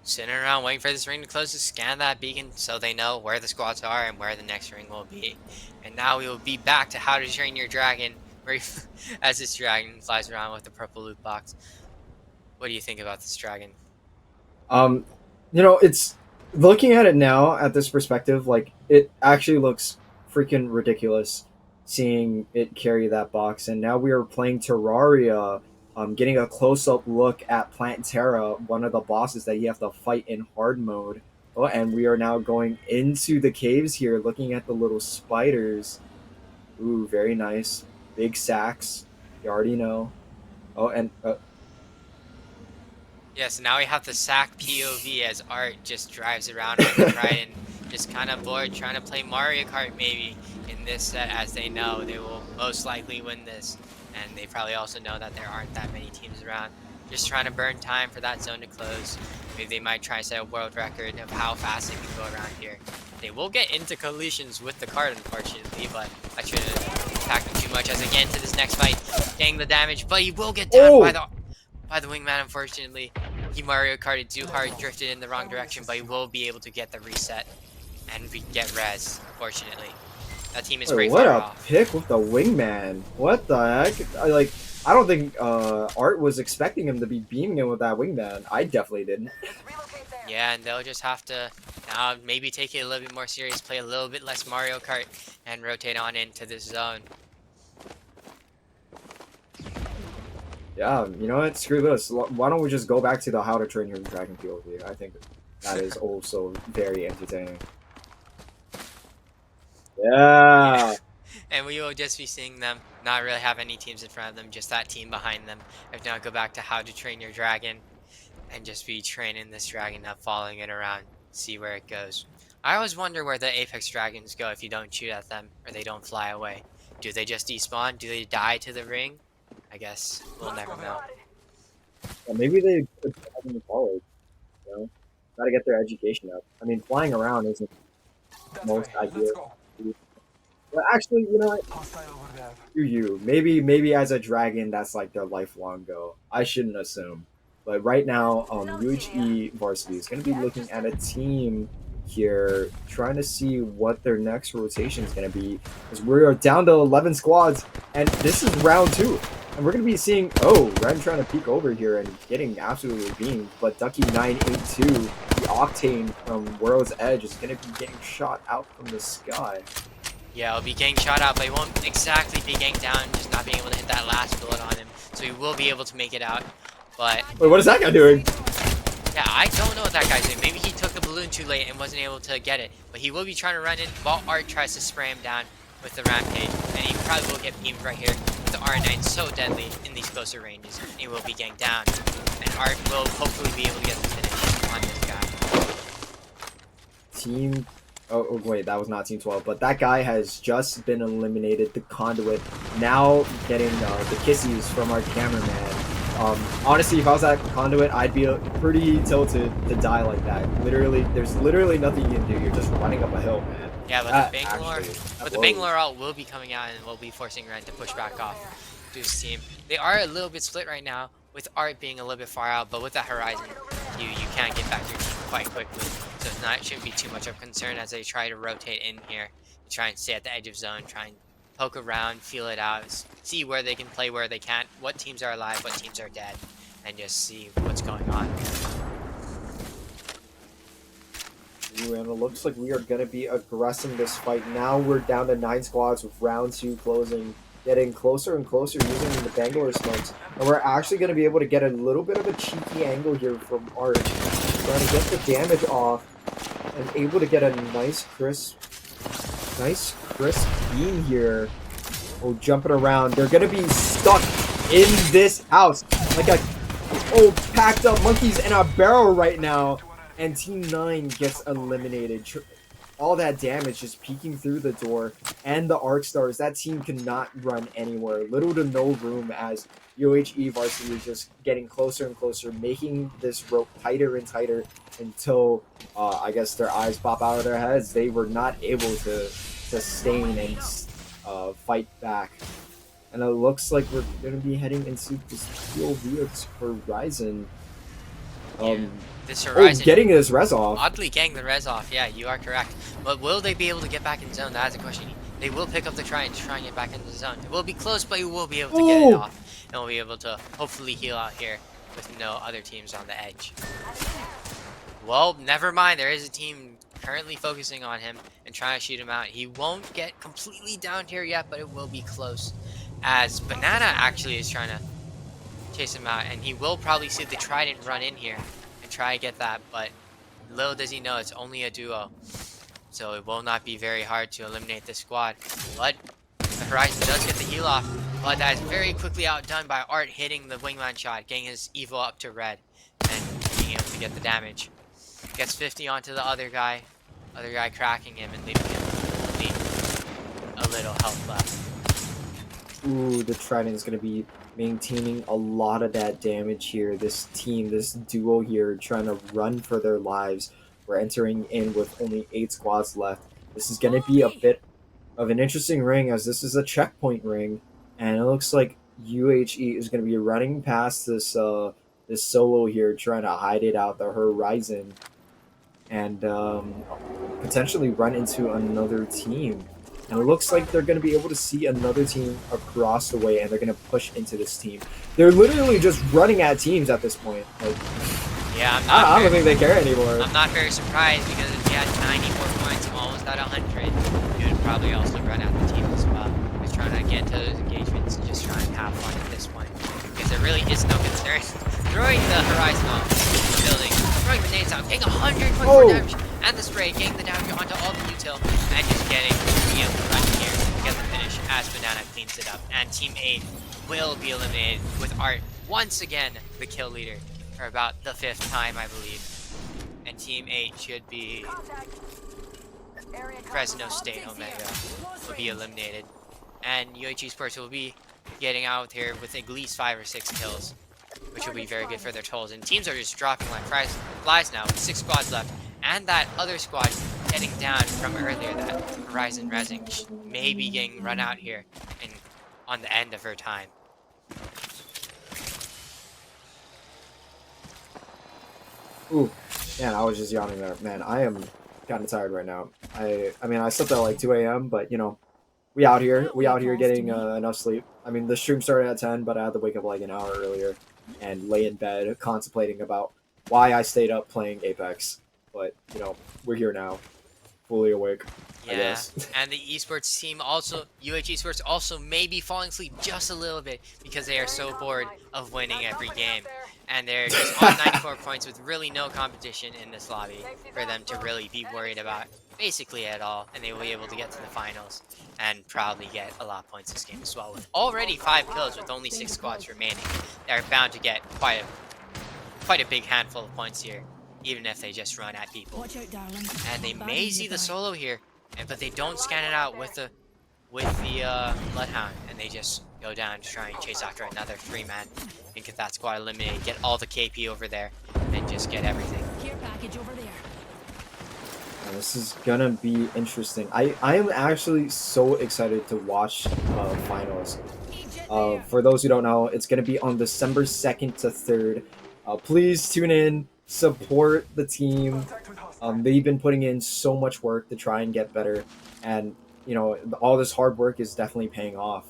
sitting around waiting for this ring to close to scan that beacon so they know where the squads are and where the next ring will be. And now we will be back to How to Train Your Dragon, where as this dragon flies around with the purple loot box. What do you think about this dragon? Um, it's looking at it now at this perspective, like it actually looks freaking ridiculous seeing it carry that box. And now we are playing Terraria, getting a close-up look at Plant Terra, one of the bosses that you have to fight in hard mode. Oh, and we are now going into the caves here, looking at the little spiders. Ooh, very nice. Big sacks. You already know. Oh, and Yes, now we have the sack POV as Art just drives around on the right and just kind of bored trying to play Mario Kart maybe in this set, as they know they will most likely win this. And they probably also know that there aren't that many teams around. Just trying to burn time for that zone to close. Maybe they might try to set a world record of how fast they can go around here. They will get into collisions with the cart, unfortunately, but I shouldn't attack them too much as they get into this next fight. Getting the damage, but he will get tapped by the wingman, unfortunately. He Mario Karted too hard, drifted in the wrong direction, but he will be able to get the reset and get res, fortunately. That team is pretty what far a off. pick with the wingman. What the heck? I don't think Art was expecting him to be beaming him with that wingman. I definitely didn't. Yeah, and they'll just have to now maybe take it a little bit more serious, play a little bit less Mario Kart, and rotate on into this zone. Yeah, you know what? Screw this. Why don't we just go back to the How to Train Your Dragon POV? I think that is also very entertaining. Yeah. And we will just be seeing them not really have any teams in front of them, just that team behind them. If not, go back to How to Train Your Dragon and just be training this dragon up, following it around, see where it goes. I always wonder where the Apex Dragons go if you don't shoot at them or they don't fly away. Do they just despawn? Do they die to the ring? I guess we'll never know. Well, maybe they could have them in college, Gotta get their education up. I mean, flying around isn't the most ideal. But actually, you know what? Maybe as a dragon, that's like their lifelong goal. I shouldn't assume. But right now, UHE Varsity is going to be looking at a team here, trying to see what their next rotation is going to be. Because we're down to 11 squads, and this is round 2. And we're going to be seeing, Ren trying to peek over here and getting absolutely beamed. But Ducky982, the Octane from World's Edge, is going to be getting shot out from the sky. Yeah, he'll be getting shot out, but he won't exactly be getting down, just not being able to hit that last bullet on him. So he will be able to make it out. But wait, what is that guy doing? yeah, I don't know what that guy's doing. Maybe he took the balloon too late and wasn't able to get it. But he will be trying to run in while Art tries to spray him down with the rampage. And he probably will get beamed right here with the R9 so deadly in these closer ranges. And he will be getting down. And Art will hopefully be able to get the finish on this guy. Team... Oh, wait, that was not Team 12, but that guy has just been eliminated. The Conduit now getting the kissies from our cameraman. Honestly, if I was at Conduit, I'd be pretty tilted to die like that. Literally, there's literally nothing you can do. You're just running up a hill, man. Yeah, but the Bangalore ult will be coming out and will be forcing Ren to push back off to his team. They are a little bit split right now, with Art being a little bit far out, but with that Horizon, you can get back to your team quite quickly. So it shouldn't be too much of a concern as they try to rotate in here, to try and stay at the edge of zone, try and poke around, feel it out, see where they can play, where they can't, what teams are alive, what teams are dead, and just see what's going on. Ooh, and it looks like we are going to be aggressing this fight. Now we're down to 9 squads with round 2 closing, getting closer and closer using the Bangalore smokes. And we're actually going to be able to get a little bit of a cheeky angle here from Arch, trying to get the damage off and able to get a nice crisp beam here. Oh, jumping around. They're going to be stuck in this house like a packed up monkeys in a barrel right now. And Team 9 gets eliminated. All that damage just peeking through the door. And the Arc Stars, that team cannot run anywhere. Little to no room as UHE Varsity is just getting closer and closer, making this rope tighter and tighter until, I guess, their eyes pop out of their heads. They were not able to sustain and fight back. And it looks like we're going to be heading into this PoV Horizon. This Horizon getting this res off. Oddly getting the res off, yeah, you are correct. But will they be able to get back in zone? That is a question. They will pick up the try and get back into the zone. It will be close, but you will be able to get it off. And we'll be able to hopefully heal out here with no other teams on the edge. Well, never mind. There is a team currently focusing on him and trying to shoot him out. He won't get completely down here yet, but it will be close. As Banana actually is trying to chase him out, and he will probably see the trident run in here and try to get that, but little does he know it's only a duo, so it will not be very hard to eliminate this squad. But the Horizon does get the heal off, but that is very quickly outdone by Art hitting the wingman shot, getting his evo up to red and being able to get the damage. Gets 50 onto the other guy cracking him and leaving him only a little health left. Ooh, the Trident is going to be maintaining a lot of that damage here. This team, this duo here, trying to run for their lives. We're entering in with only 8 squads left. This is going to be a bit of an interesting ring, as this is a checkpoint ring, and it looks like UHE is going to be running past this this solo here, trying to hide it out the Horizon, and potentially run into another team. And it looks like they're going to be able to see another team across the way, and they're going to push into this team. They're literally just running at teams at this point. Like, yeah, I don't think they care anymore. I'm not very surprised, because if you had 94 points, almost at 100, you would probably also run at the team as well. Just trying to get into those engagements and just try and have fun at this point, because there really is no concern. Throwing the Horizon off the building, throwing the nades out, getting 124 damage, and the spray, getting the damage onto all the util, and just being able to run here to get the finish as Banana cleans it up. And Team 8 will be eliminated with Art once again the kill leader for about the 5th time, I believe. And Team 8 should be Fresno State Omega will be eliminated. And UHE Sports will be getting out here with at least 5 or 6 kills, which will be very good for their totals. And teams are just dropping like flies now with 6 squads left. And that other squad getting down from earlier, that Horizon Resing, may be getting run out here and on the end of her time. Ooh, man, I was just yawning there. Man, I am kind of tired right now. I mean, I slept at like 2 a.m., but you know, we out here getting enough sleep. I mean, the stream started at 10, but I had to wake up like an hour earlier and lay in bed contemplating about why I stayed up playing Apex. But, you know, we're here now, fully awake, I guess. And the esports team also, UH Esports also may be falling asleep just a little bit because they are so bored of winning every game. And they're just on 94 points with really no competition in this lobby for them to really be worried about basically at all. And they will be able to get to the finals and probably get a lot of points this game as well. With already 5 kills with only 6 squads remaining, they're bound to get quite a big handful of points here, even if they just run at people. And they may see the solo here, but they don't scan it out with the Bloodhound, and they just go down to try and chase after another 3-man and get that squad eliminated, get all the KP over there, and just get everything. This is gonna be interesting. I am actually so excited to watch finals. For those who don't know, it's gonna be on December 2nd to 3rd. Please tune in support the team. They've been putting in so much work to try and get better, and all this hard work is definitely paying off.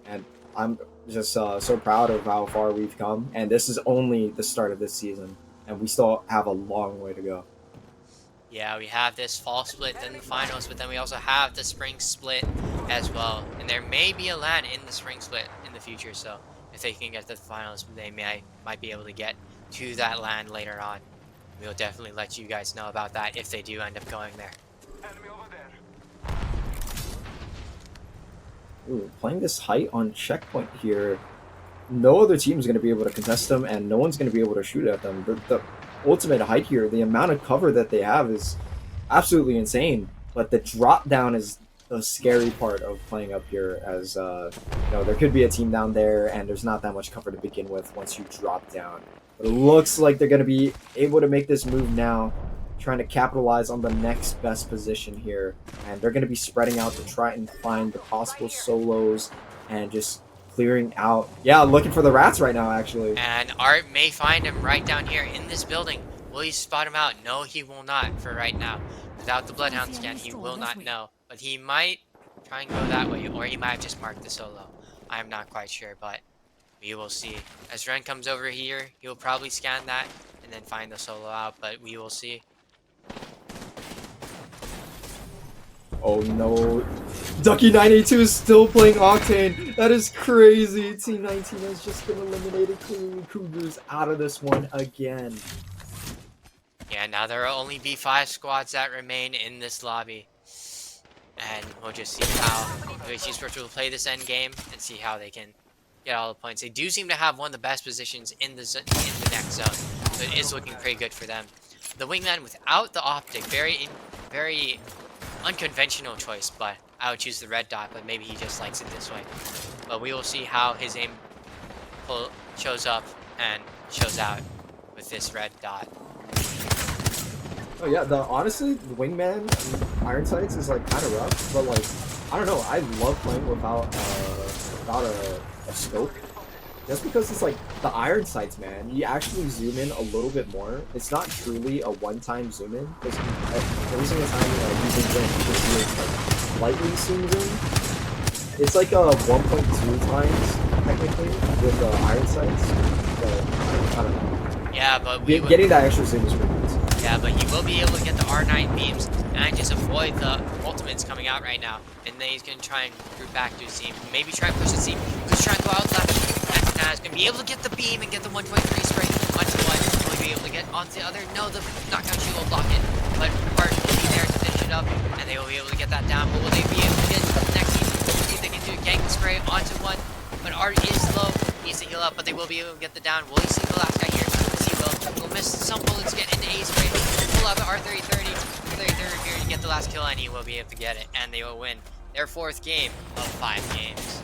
And I'm just so proud of how far we've come. And this is only the start of this season, and we still have a long way to go. Yeah, we have this fall split, then the finals, but then we also have the spring split as well. And there may be a LAN in the spring split in the future, so if they can get to the finals, they might be able to get to that LAN later on. We'll definitely let you guys know about that if they do end up going there. Ooh, playing this height on checkpoint here, no other team is going to be able to contest them, and no one's going to be able to shoot at them. The ultimate height here, the amount of cover that they have is absolutely insane. But the drop down is the scary part of playing up here, as there could be a team down there, and there's not that much cover to begin with once you drop down. But it looks like they're going to be able to make this move now, trying to capitalize on the next best position here, and they're going to be spreading out to try and find the possible solos and just clearing out. Yeah, looking for the rats right now, actually. And Art may find him right down here in this building. Will he spot him out? No, he will not for right now. Without the Bloodhound scan, he will not know. But he might try and go that way, or he might have just marked the solo. I'm not quite sure, but we will see. As Ren comes over here, he will probably scan that and then find the solo out, but we will see. Oh no. Ducky982 is still playing Octane. That is crazy. Team 19 has just been eliminated. Clearly, Cougars out of this one again. Yeah, now there will only be 5 squads that remain in this lobby. And we'll just see how UHE Sports will play this end game and see how they can get all the points. They do seem to have one of the best positions in the next zone, so it is looking pretty good for them. The wingman without the optic, very unconventional choice, but I would choose the red dot, but maybe he just likes it this way. But we will see how his aim shows up and shows out with this red dot. Oh yeah, honestly, the wingman iron sights is like kind of rough, but like I don't know, I love playing without a scope. Just because it's like the iron sights, man, you actually zoom in a little bit more. It's not truly a one-time zoom in, because every single time you zoom in, you can see it like slightly zoomed in. It's like a 1.2 times technically with the iron sights, but I don't know. Yeah, but getting that extra zoom is pretty nice. Yeah, but he will be able to get the R9 beams and just avoid the ultimates coming out right now. And then he's going to try and group back to his team. Maybe try and push the team. Could try and go out left. And now he's going to be able to get the beam and get the 1.3 spray onto one. Will he be able to get onto the other? No, the knockdown shield will block it. But Art will be there to finish it up. And they will be able to get that down. But will they be able to get the next team? See if they can do a gank spray onto one. But Art is low. He needs to heal up, but they will be able to get the down. Will he see the last guy here? Will miss some bullets, get into A spray, pull out the R3030 here to get the last kill, and he will be able to get it, and they will win their 4th game of 5 games.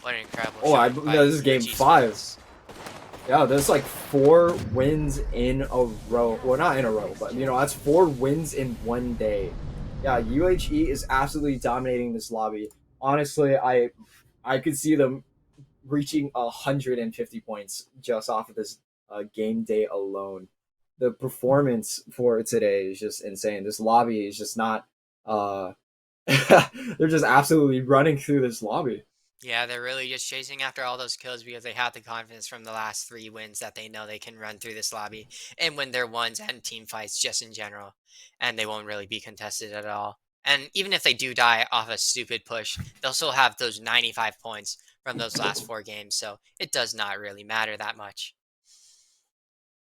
What an incredible shot. This is game 5. Yeah, there's like 4 wins in a row. Well, not in a row, but that's 4 wins in one day. Yeah, UHE is absolutely dominating this lobby. Honestly, I could see them reaching 150 points just off of this game day alone. The performance for today is just insane. This lobby is just not they're just absolutely running through this lobby. Yeah, they're really just chasing after all those kills because they have the confidence from the last 3 wins that they know they can run through this lobby and win their ones and team fights just in general, and they won't really be contested at all. And even if they do die off a stupid push, they'll still have those 95 points from those last 4 games, so it does not really matter that much.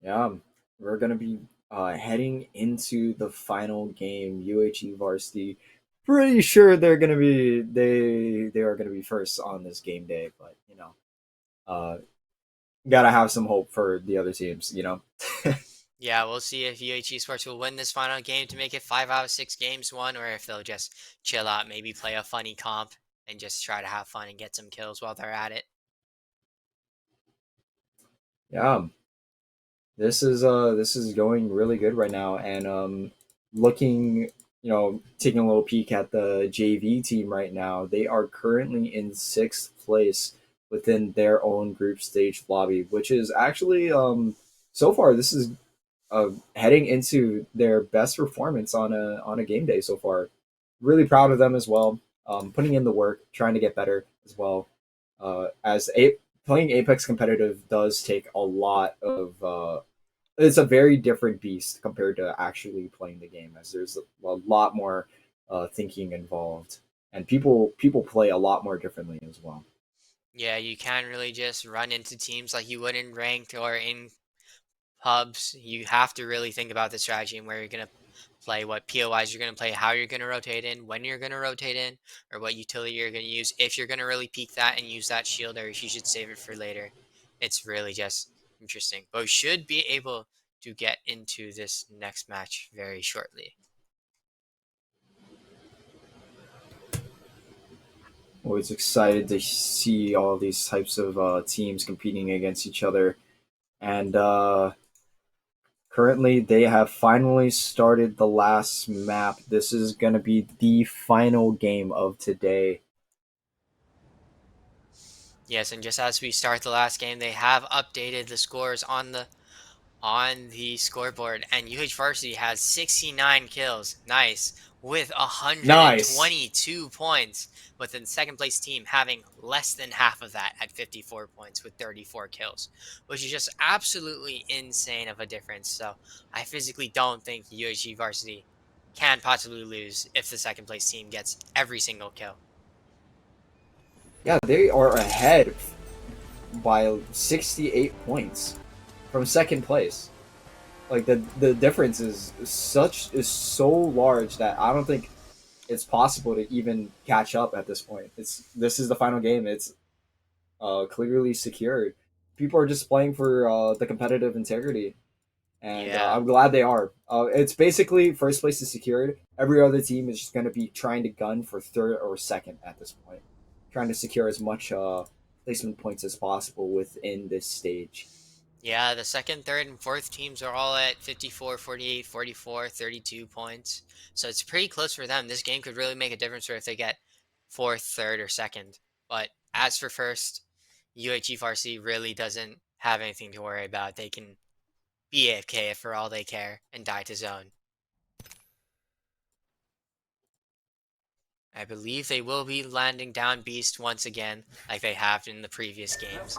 Yeah, we're going to be heading into the final game, UHE Varsity. Pretty sure they're going to be, they are going to be first on this game day, but, gotta have some hope for the other teams, Yeah, we'll see if UHE Sports will win this final game to make it 5 out of 6 games won, or if they'll just chill out, maybe play a funny comp and just try to have fun and get some kills while they're at it. Yeah, this is going really good right now, and looking, taking a little peek at the JV team right now, they are currently in 6th place within their own group stage lobby, which is actually so far this is heading into their best performance on a game day so far. Really proud of them as well. Putting in the work, trying to get better as well. Playing Apex competitive does take a lot of. It's a very different beast compared to actually playing the game, as there's a lot more thinking involved, and people play a lot more differently as well. Yeah, you can't really just run into teams like you would in ranked or in pubs. You have to really think about the strategy and where you're gonna play, what POIs you're gonna play, how you're gonna rotate in, when you're gonna rotate in, or what utility you're gonna use. If you're gonna really peek that and use that shield, or if you should save it for later. It's really just interesting. But we should be able to get into this next match very shortly. Always excited to see all these types of teams competing against each other, and currently they have finally started the last map. This is gonna be the final game of today. Yes, and just as we start the last game, they have updated the scores on the scoreboard, and UH Varsity has 69 kills. Nice. With Nice. 122 points, with the second place team having less than half of that at 54 points with 34 kills, which is just absolutely insane of a difference. So I physically don't think UHE Varsity can possibly lose if the second place team gets every single kill. Yeah, they are ahead by 68 points from second place. Like the difference is so large that I don't think it's possible to even catch up at this point. This is the final game. It's clearly secured. People are just playing for the competitive integrity, and Yeah. I'm glad they are. It's basically first place is secured. Every other team is just going to be trying to gun for third or second at this point, trying to secure as much placement points as possible within this stage. Yeah, the second, third, and fourth teams are all at 54, 48, 44, 32 points. So it's pretty close for them. This game could really make a difference for if they get fourth, third, or second. But as for first, UHE Varsity really doesn't have anything to worry about. They can be AFK for all they care and die to zone. I believe they will be landing down Beast once again, like they have in the previous games,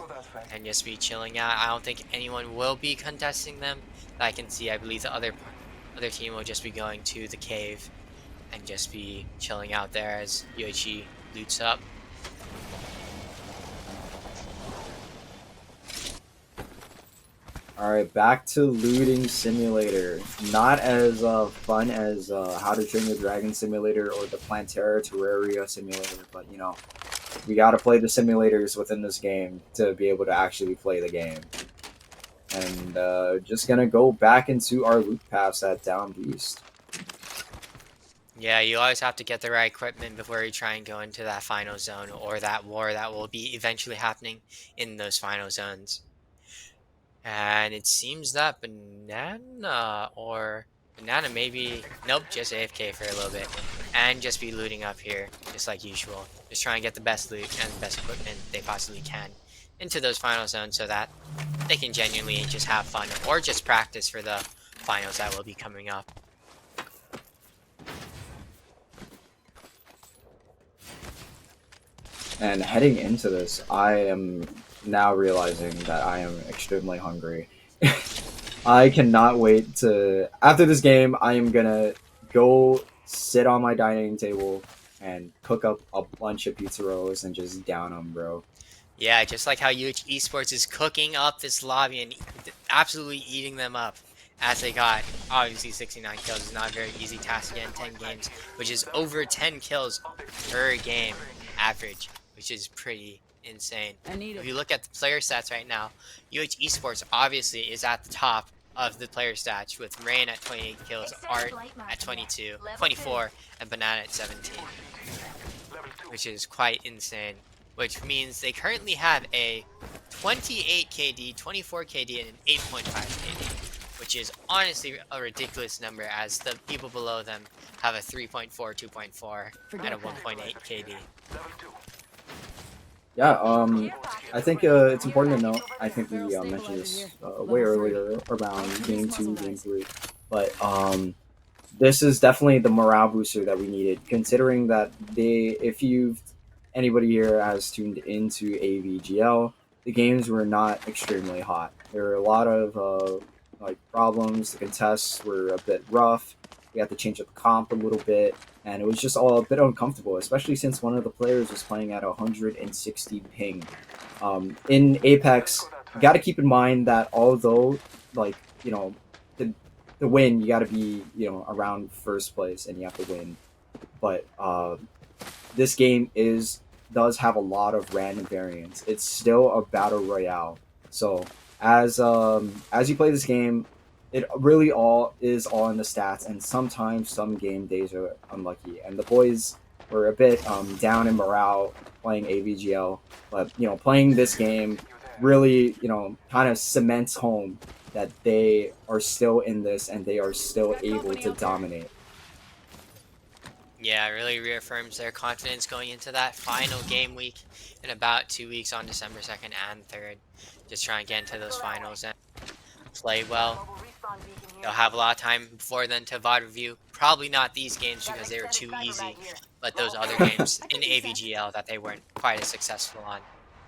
and just be chilling out. I don't think anyone will be contesting them. I can see, I believe the other team will just be going to the cave and just be chilling out there as UHE loots up. All right, back to looting simulator. Not as fun as How to Train Your Dragon simulator or the Plantera Terraria simulator, but we got to play the simulators within this game to be able to actually play the game. And just gonna go back into our loot paths at Down Beast. Yeah, you always have to get the right equipment before you try and go into that final zone or that war that will be eventually happening in those final zones. And it seems that Banana maybe, nope, just AFK for a little bit. And just be looting up here, just like usual. Just try and get the best loot and the best equipment they possibly can into those final zones so that they can genuinely just have fun or just practice for the finals that will be coming up. And heading into this, I am now realizing that I am extremely hungry. I cannot wait to. After this game, I am gonna go sit on my dining table and cook up a bunch of pizza rolls and just down them, bro. Yeah, just like how UH Esports is cooking up this lobby and absolutely eating them up as they got, obviously 69 kills is not a very easy task to get in 10 games, which is over 10 kills per game average, which is pretty insane. If you look at the player stats right now, UH Esports obviously is at the top of the player stats with Rain at 28 kills, Art at 22, 24, and Banana at 17, which is quite insane. Which means they currently have a 28 KD, 24 KD, and an 8.5 KD, which is honestly a ridiculous number as the people below them have a 3.4, 2.4, and a 1.8 KD. Yeah, I think it's important to note. I think we mentioned this way earlier around game two, game three, but this is definitely the morale booster that we needed. Considering that if you've anybody here has tuned into AVGL, the games were not extremely hot. There were a lot of like problems. The contests were a bit rough. We had to change up the comp a little bit, and it was just all a bit uncomfortable, especially since one of the players was playing at 160 ping. In Apex, you got to keep in mind that although, like, the win, you got to be around first place and you have to win. But this game does have a lot of random variants. It's still a battle royale. So as you play this game, it really all is all in the stats, and sometimes some game days are unlucky. And the boys were a bit down in morale playing AVGL, but playing this game really kind of cements home that they are still in this and they are still able to dominate. Yeah, it really reaffirms their confidence going into that final game week in about 2 weeks on December 2nd and 3rd. Just try and get into those finals and play well. They'll have a lot of time before then to VOD review. Probably not these games because they were too easy, but those other games in AVGL that they weren't quite as successful on,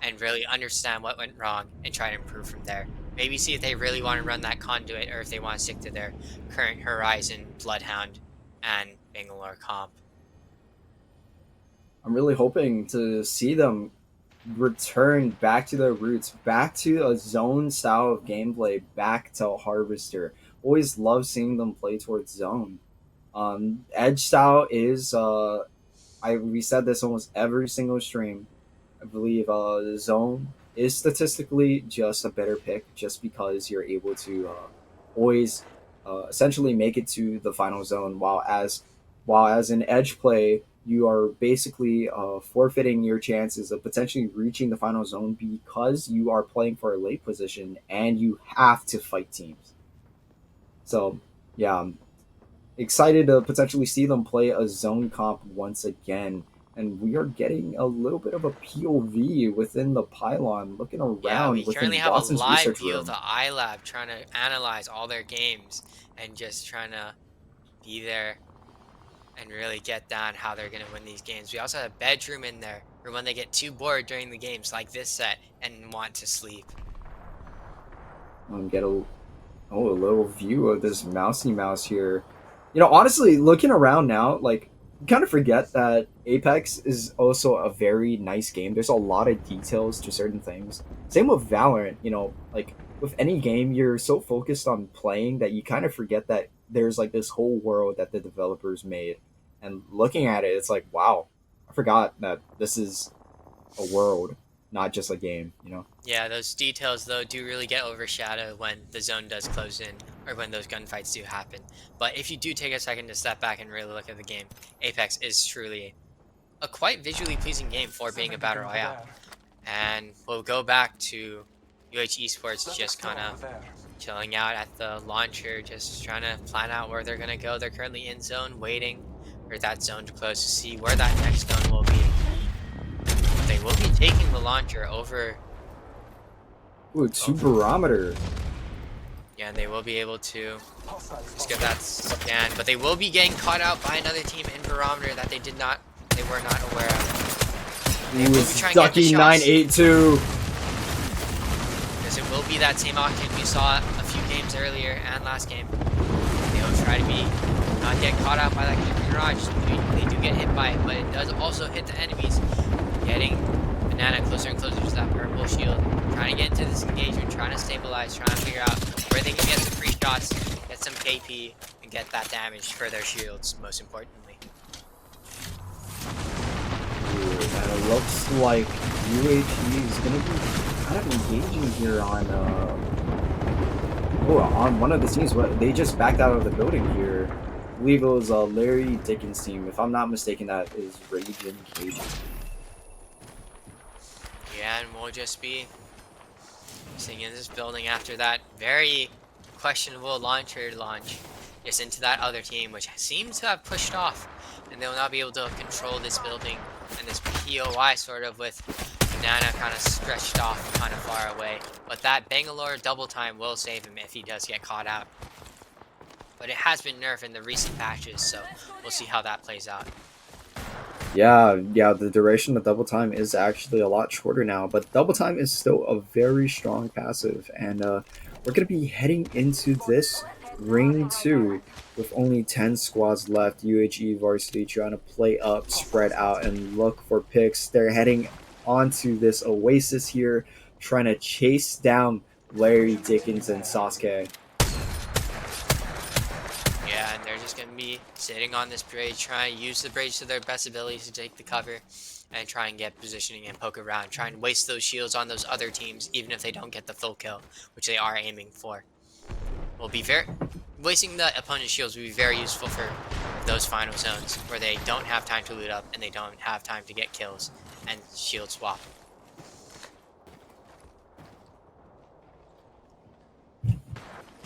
and really understand what went wrong and try to improve from there. Maybe see if they really want to run that conduit or if they want to stick to their current Horizon, Bloodhound, and Bangalore comp. I'm really hoping to see them return back to their roots, back to a zone style of gameplay, back to Harvester. Always love seeing them play towards zone. Edge style is we said this almost every single stream. I believe zone is statistically just a better pick, just because you're able to always essentially make it to the final zone, while as an edge play you are basically forfeiting your chances of potentially reaching the final zone because you are playing for a late position and you have to fight teams. So yeah, I'm excited to potentially see them play a zone comp once again. And we are getting a little bit of a POV within the pylon, looking Yeah, we around currently within have a Watson's live research view of room. the iLab trying to analyze all their games and just trying to be there and really get down how they're going to win these games. We also have a bedroom in there for when they get too bored during the games like this set and want to sleep. Get a little view of this mousy mouse here. Honestly, looking around now, like, you kind of forget that Apex is also a very nice game. There's a lot of details to certain things. Same with Valorant. Like with any game, you're so focused on playing that you kind of forget that there's like this whole world that the developers made. And looking at it, it's like, wow, I forgot that this is a world, not just a game. Yeah, those details though do really get overshadowed when the zone does close in or when those gunfights do happen. But if you do take a second to step back and really look at the game, Apex is truly a quite visually pleasing game for being a battle royale. And we'll go back to UH Esports just kind of chilling out at the launcher, just trying to plan out where they're going to go. They're currently in zone, waiting for that zone to close to see where that next zone will be. They will be taking the launcher over. Ooh, two barometer. Yeah, and they will be able to just get that scan, but they will be getting caught out by another team in barometer that they were not aware of. They will be trying to get the Ducky shots. 982. Because it will be that same Octane we saw a few games earlier and last game. They will try to not get caught out by that Mirage. They do get hit by it, but it does also hit the enemies. Getting Banana closer and closer to that purple shield. Trying to get into this engagement, trying to stabilize, trying to figure out where they can get some free shots, get some KP, and get that damage for their shields, most importantly. And it looks like UHE is going to be kind of engaging here on one of the teams. They just backed out of the building here. I believe it was Larry Dickens' team. If I'm not mistaken, that is Raging Cajun. Yeah, and we'll just be sitting in this building after that very questionable launcher launch just into that other team, which seems to have pushed off, and they will not be able to control this building and this POI sort of with Banana kind of stretched off kind of far away. But that Bangalore double time will save him if he does get caught out. But it has been nerfed in the recent patches, so we'll see how that plays out. Yeah, the duration of double time is actually a lot shorter now, but double time is still a very strong passive, and we're going to be heading into this ring 2 with only 10 squads left. UHE Varsity trying to play up, spread out, and look for picks. They're heading onto this oasis here, trying to chase down Larry, Dickens, and Sasuke. Yeah, and they're just going to be sitting on this bridge, trying to use the bridge to their best abilities to take the cover and try and get positioning and poke around. Try and waste those shields on those other teams, even if they don't get the full kill, which they are aiming for. Wasting the opponent's shields will be very useful for those final zones where they don't have time to loot up and they don't have time to get kills and shield swap.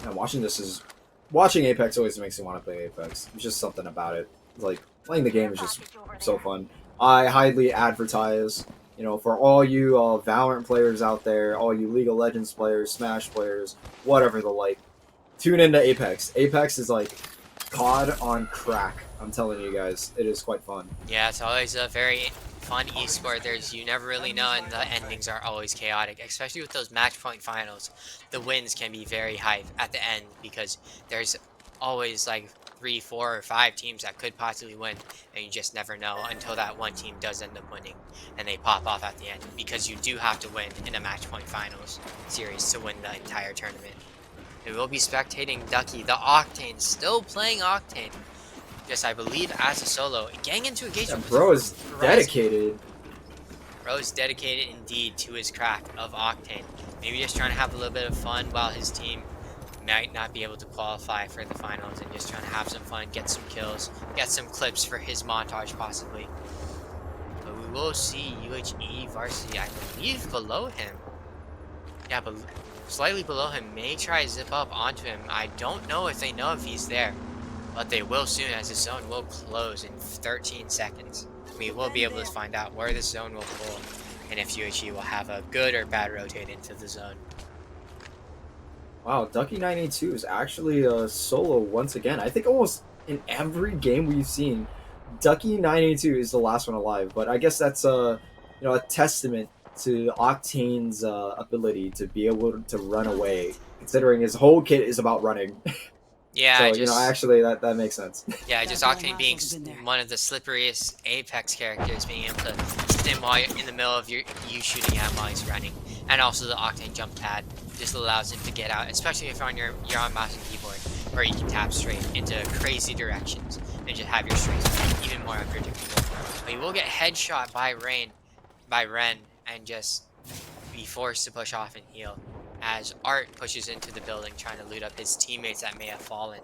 And watching Apex always makes me want to play Apex. It's just something about it. Like, playing the game is just so fun. I highly advertise, for all you Valorant players out there, all you League of Legends players, Smash players, whatever the like, tune into Apex. Apex is like COD on crack. I'm telling you guys, it is quite fun. Yeah, it's always a very fun esport. You never really know, and the endings are always chaotic, especially with those match point finals. The wins can be very hype at the end because there's always like 3, 4, or 5 teams that could possibly win, and you just never know until that one team does end up winning and they pop off at the end, because you do have to win in a match point finals series to win the entire tournament. We will be spectating Ducky, the Octane, still playing Octane. Just, I believe, as a solo, getting into engagement. Yeah, bro is dedicated. Bro is dedicated indeed to his craft of Octane. Maybe just trying to have a little bit of fun while his team might not be able to qualify for the finals, and just trying to have some fun, get some kills, get some clips for his montage possibly. But we will see UHE Varsity, I believe, below him. Yeah, but slightly below him, may try to zip up onto him. I don't know if they know if he's there, but they will soon, as the zone will close in 13 seconds. We will be able to find out where the zone will pull and if UHE will have a good or bad rotate into the zone. Wow, Ducky982 is actually a solo once again. I think almost in every game we've seen, Ducky982 is the last one alive. But I guess that's a testament to Octane's ability to be able to run away, considering his whole kit is about running. Yeah, so actually that makes sense. Yeah, just Octane being one of the slipperiest Apex characters, being able to stim while you're in the middle of you shooting at while he's running, and also the Octane jump pad just allows him to get out, especially if you're on mouse and keyboard, where you can tap straight into crazy directions and just have your straights even more unpredictable. But you will get headshot by Ren, and just be forced to push off and heal, as Art pushes into the building trying to loot up his teammates that may have fallen.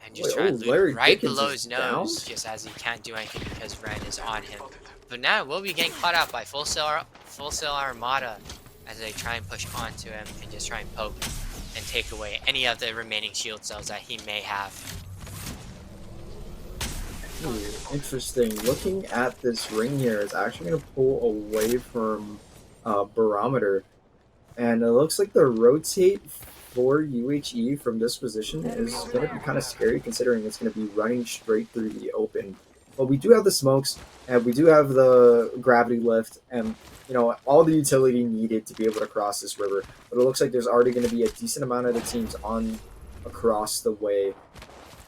And just trying to loot right below his nose, just as he can't do anything because Ren is on him. But now we'll be getting caught out by Full Sail Armada as they try and push onto him and just try and poke and take away any of the remaining shield cells that he may have. Ooh, interesting. Looking at this ring here, it's actually going to pull away from Barometer. And it looks like the rotate for UHE from this position is going to be kind of scary, considering it's going to be running straight through the open. But we do have the smokes, and we do have the gravity lift, and all the utility needed to be able to cross this river. But it looks like there's already going to be a decent amount of the teams on across the way.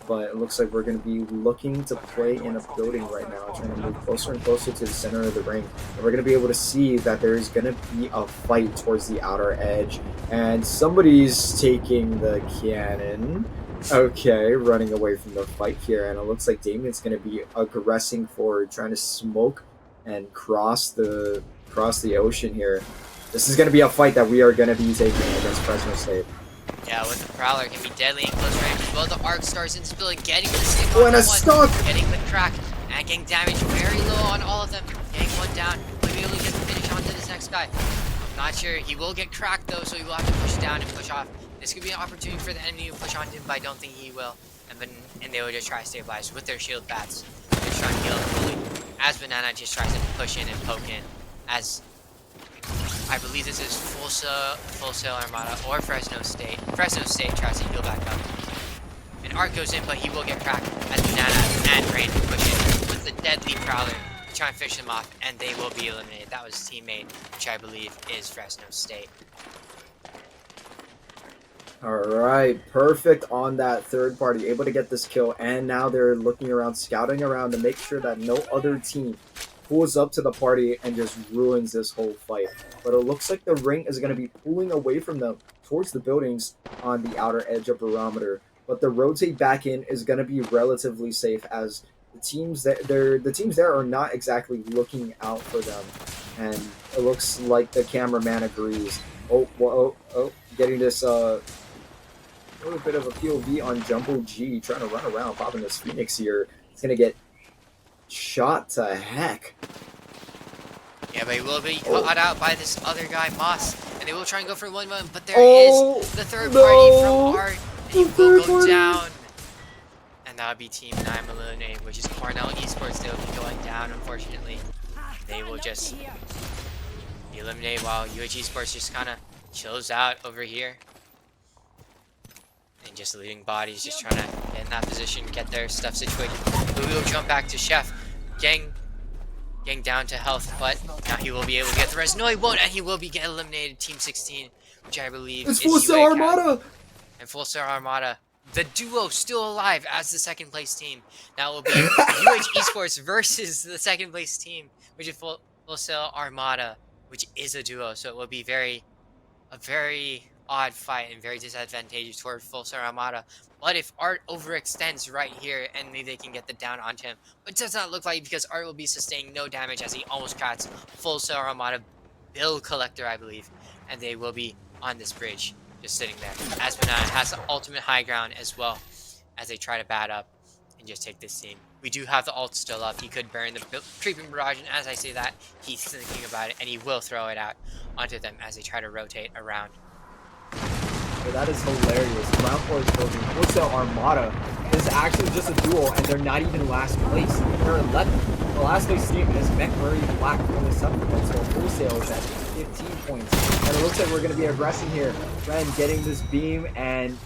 But it looks like we're going to be looking to play in a building right now, trying to move closer and closer to the center of the ring. And we're going to be able to see that there's going to be a fight towards the outer edge. And somebody's taking the cannon. Okay, running away from the fight here. And it looks like Damien's going to be aggressing forward, trying to smoke and cross the ocean here. This is going to be a fight that we are going to be taking against Fresno State. Yeah, with the Prowler can be deadly in close range as well. The Arc Stars in this building, getting the stick Oh, on and a one, stock! getting the crack, and getting damage very low on all of them. Getting one down, will be able to get the finish onto this next guy. I'm not sure, he will get cracked though, so he will have to push down and push off. This could be an opportunity for the enemy to push onto him, but I don't think he will. And they will just try to stabilize with their shield bats. They're trying to heal him fully, as Banana just tries to push in and poke in. as I believe this is Full Sail Armada or Fresno State. Fresno State tries to heal back up. And Art goes in, but he will get cracked as Banana and Rain push in with the deadly Prowler to try and finish them off, and they will be eliminated. That was teammate, which I believe is Fresno State. All right, perfect on that third party, able to get this kill, and now they're looking around, scouting around to make sure that no other team pulls up to the party and just ruins this whole fight. But it looks like the ring is going to be pulling away from them towards the buildings on the outer edge of Barometer. But the rotate back in is going to be relatively safe, as the teams there are not exactly looking out for them, and it looks like the cameraman agrees. Getting this a little bit of a POV on Jumbo G, trying to run around, popping this Phoenix here. He's going to get shot to heck. Yeah, but he will be caught out by this other guy, Moss. And they will try and go for 1-1, but there is the third party from Art. And he will go down. And that would be Team 9 eliminated, which is Cornell Esports. They will be going down, unfortunately. They will just be eliminated while UHE Esports just kind of chills out over here. And just leaving bodies, just trying to get in that position, get their stuff situated. But we will jump back to Chef. Getting down to health, but now he will be able to get the res. No, he won't, and he will be eliminated. Team 16, which I believe it's is Full Sail Armada! And Full Sail Armada, the duo still alive as the second place team. Now it will be UH Esports versus the second place team, which is Full Sail Armada, which is a duo. So it will be a very odd fight and very disadvantageous toward Full Sail Armada. But if Art overextends right here, and maybe they can get the down onto him. But it does not look like, because Art will be sustaining no damage as he almost cracks Full Sail Armada Bill Collector, I believe. And they will be on this bridge, just sitting there. As Banana has the ultimate high ground as well, as they try to bat up and just take this team. We do have the ult still up. He could burn the creeping barrage, and as I say that, he's thinking about it, and he will throw it out onto them as they try to rotate around. That is hilarious. Round 4 is building. Full Sail Armada is actually just a duel, and they're not even last place. They're 11th. The last place team is McMurray Black with only 7 points, so Full Sail is at 15 points. And it looks like we're going to be aggressing here. Ren getting this beam, and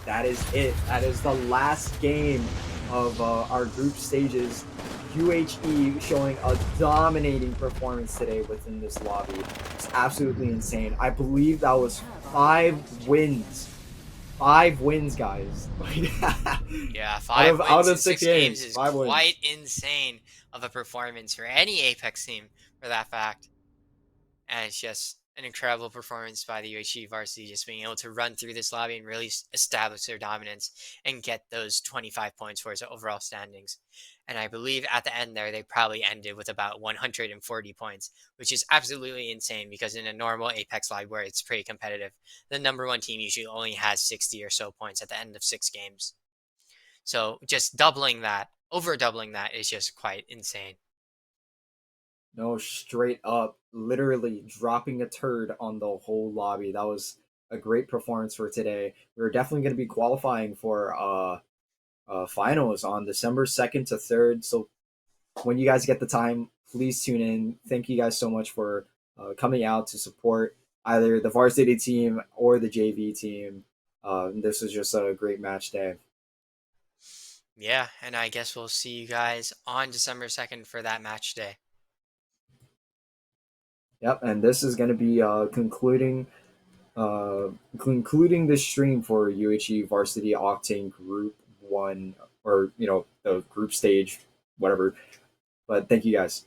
that is it. That is the last game of our group stages. UHE showing a dominating performance today within this lobby. It's absolutely insane. I believe that was 5 wins. 5 wins, guys. Yeah, 5 wins out in of 6 6 games is quite quite insane of a performance for any Apex team, for that fact. And it's just an incredible performance by the UHE Varsity, just being able to run through this lobby and really establish their dominance and get those 25 points for its overall standings. And I believe at the end there, they probably ended with about 140 points, which is absolutely insane, because in a normal Apex lobby where it's pretty competitive, the number 1 team usually only has 60 or so points at the end of 6 games. So just doubling that, over doubling that, is just quite insane. No, straight up, literally dropping a turd on the whole lobby. That was a great performance for today. We're definitely going to be qualifying for finals on December 2nd to 3rd. So when you guys get the time, please tune in. Thank you guys so much for coming out to support either the varsity team or the JV team. This was just a great match day. Yeah, and I guess we'll see you guys on December 2nd for that match day. Yep, and this is going to be concluding the stream for UHE Varsity Octane Group 1, or the group stage, whatever. But thank you guys.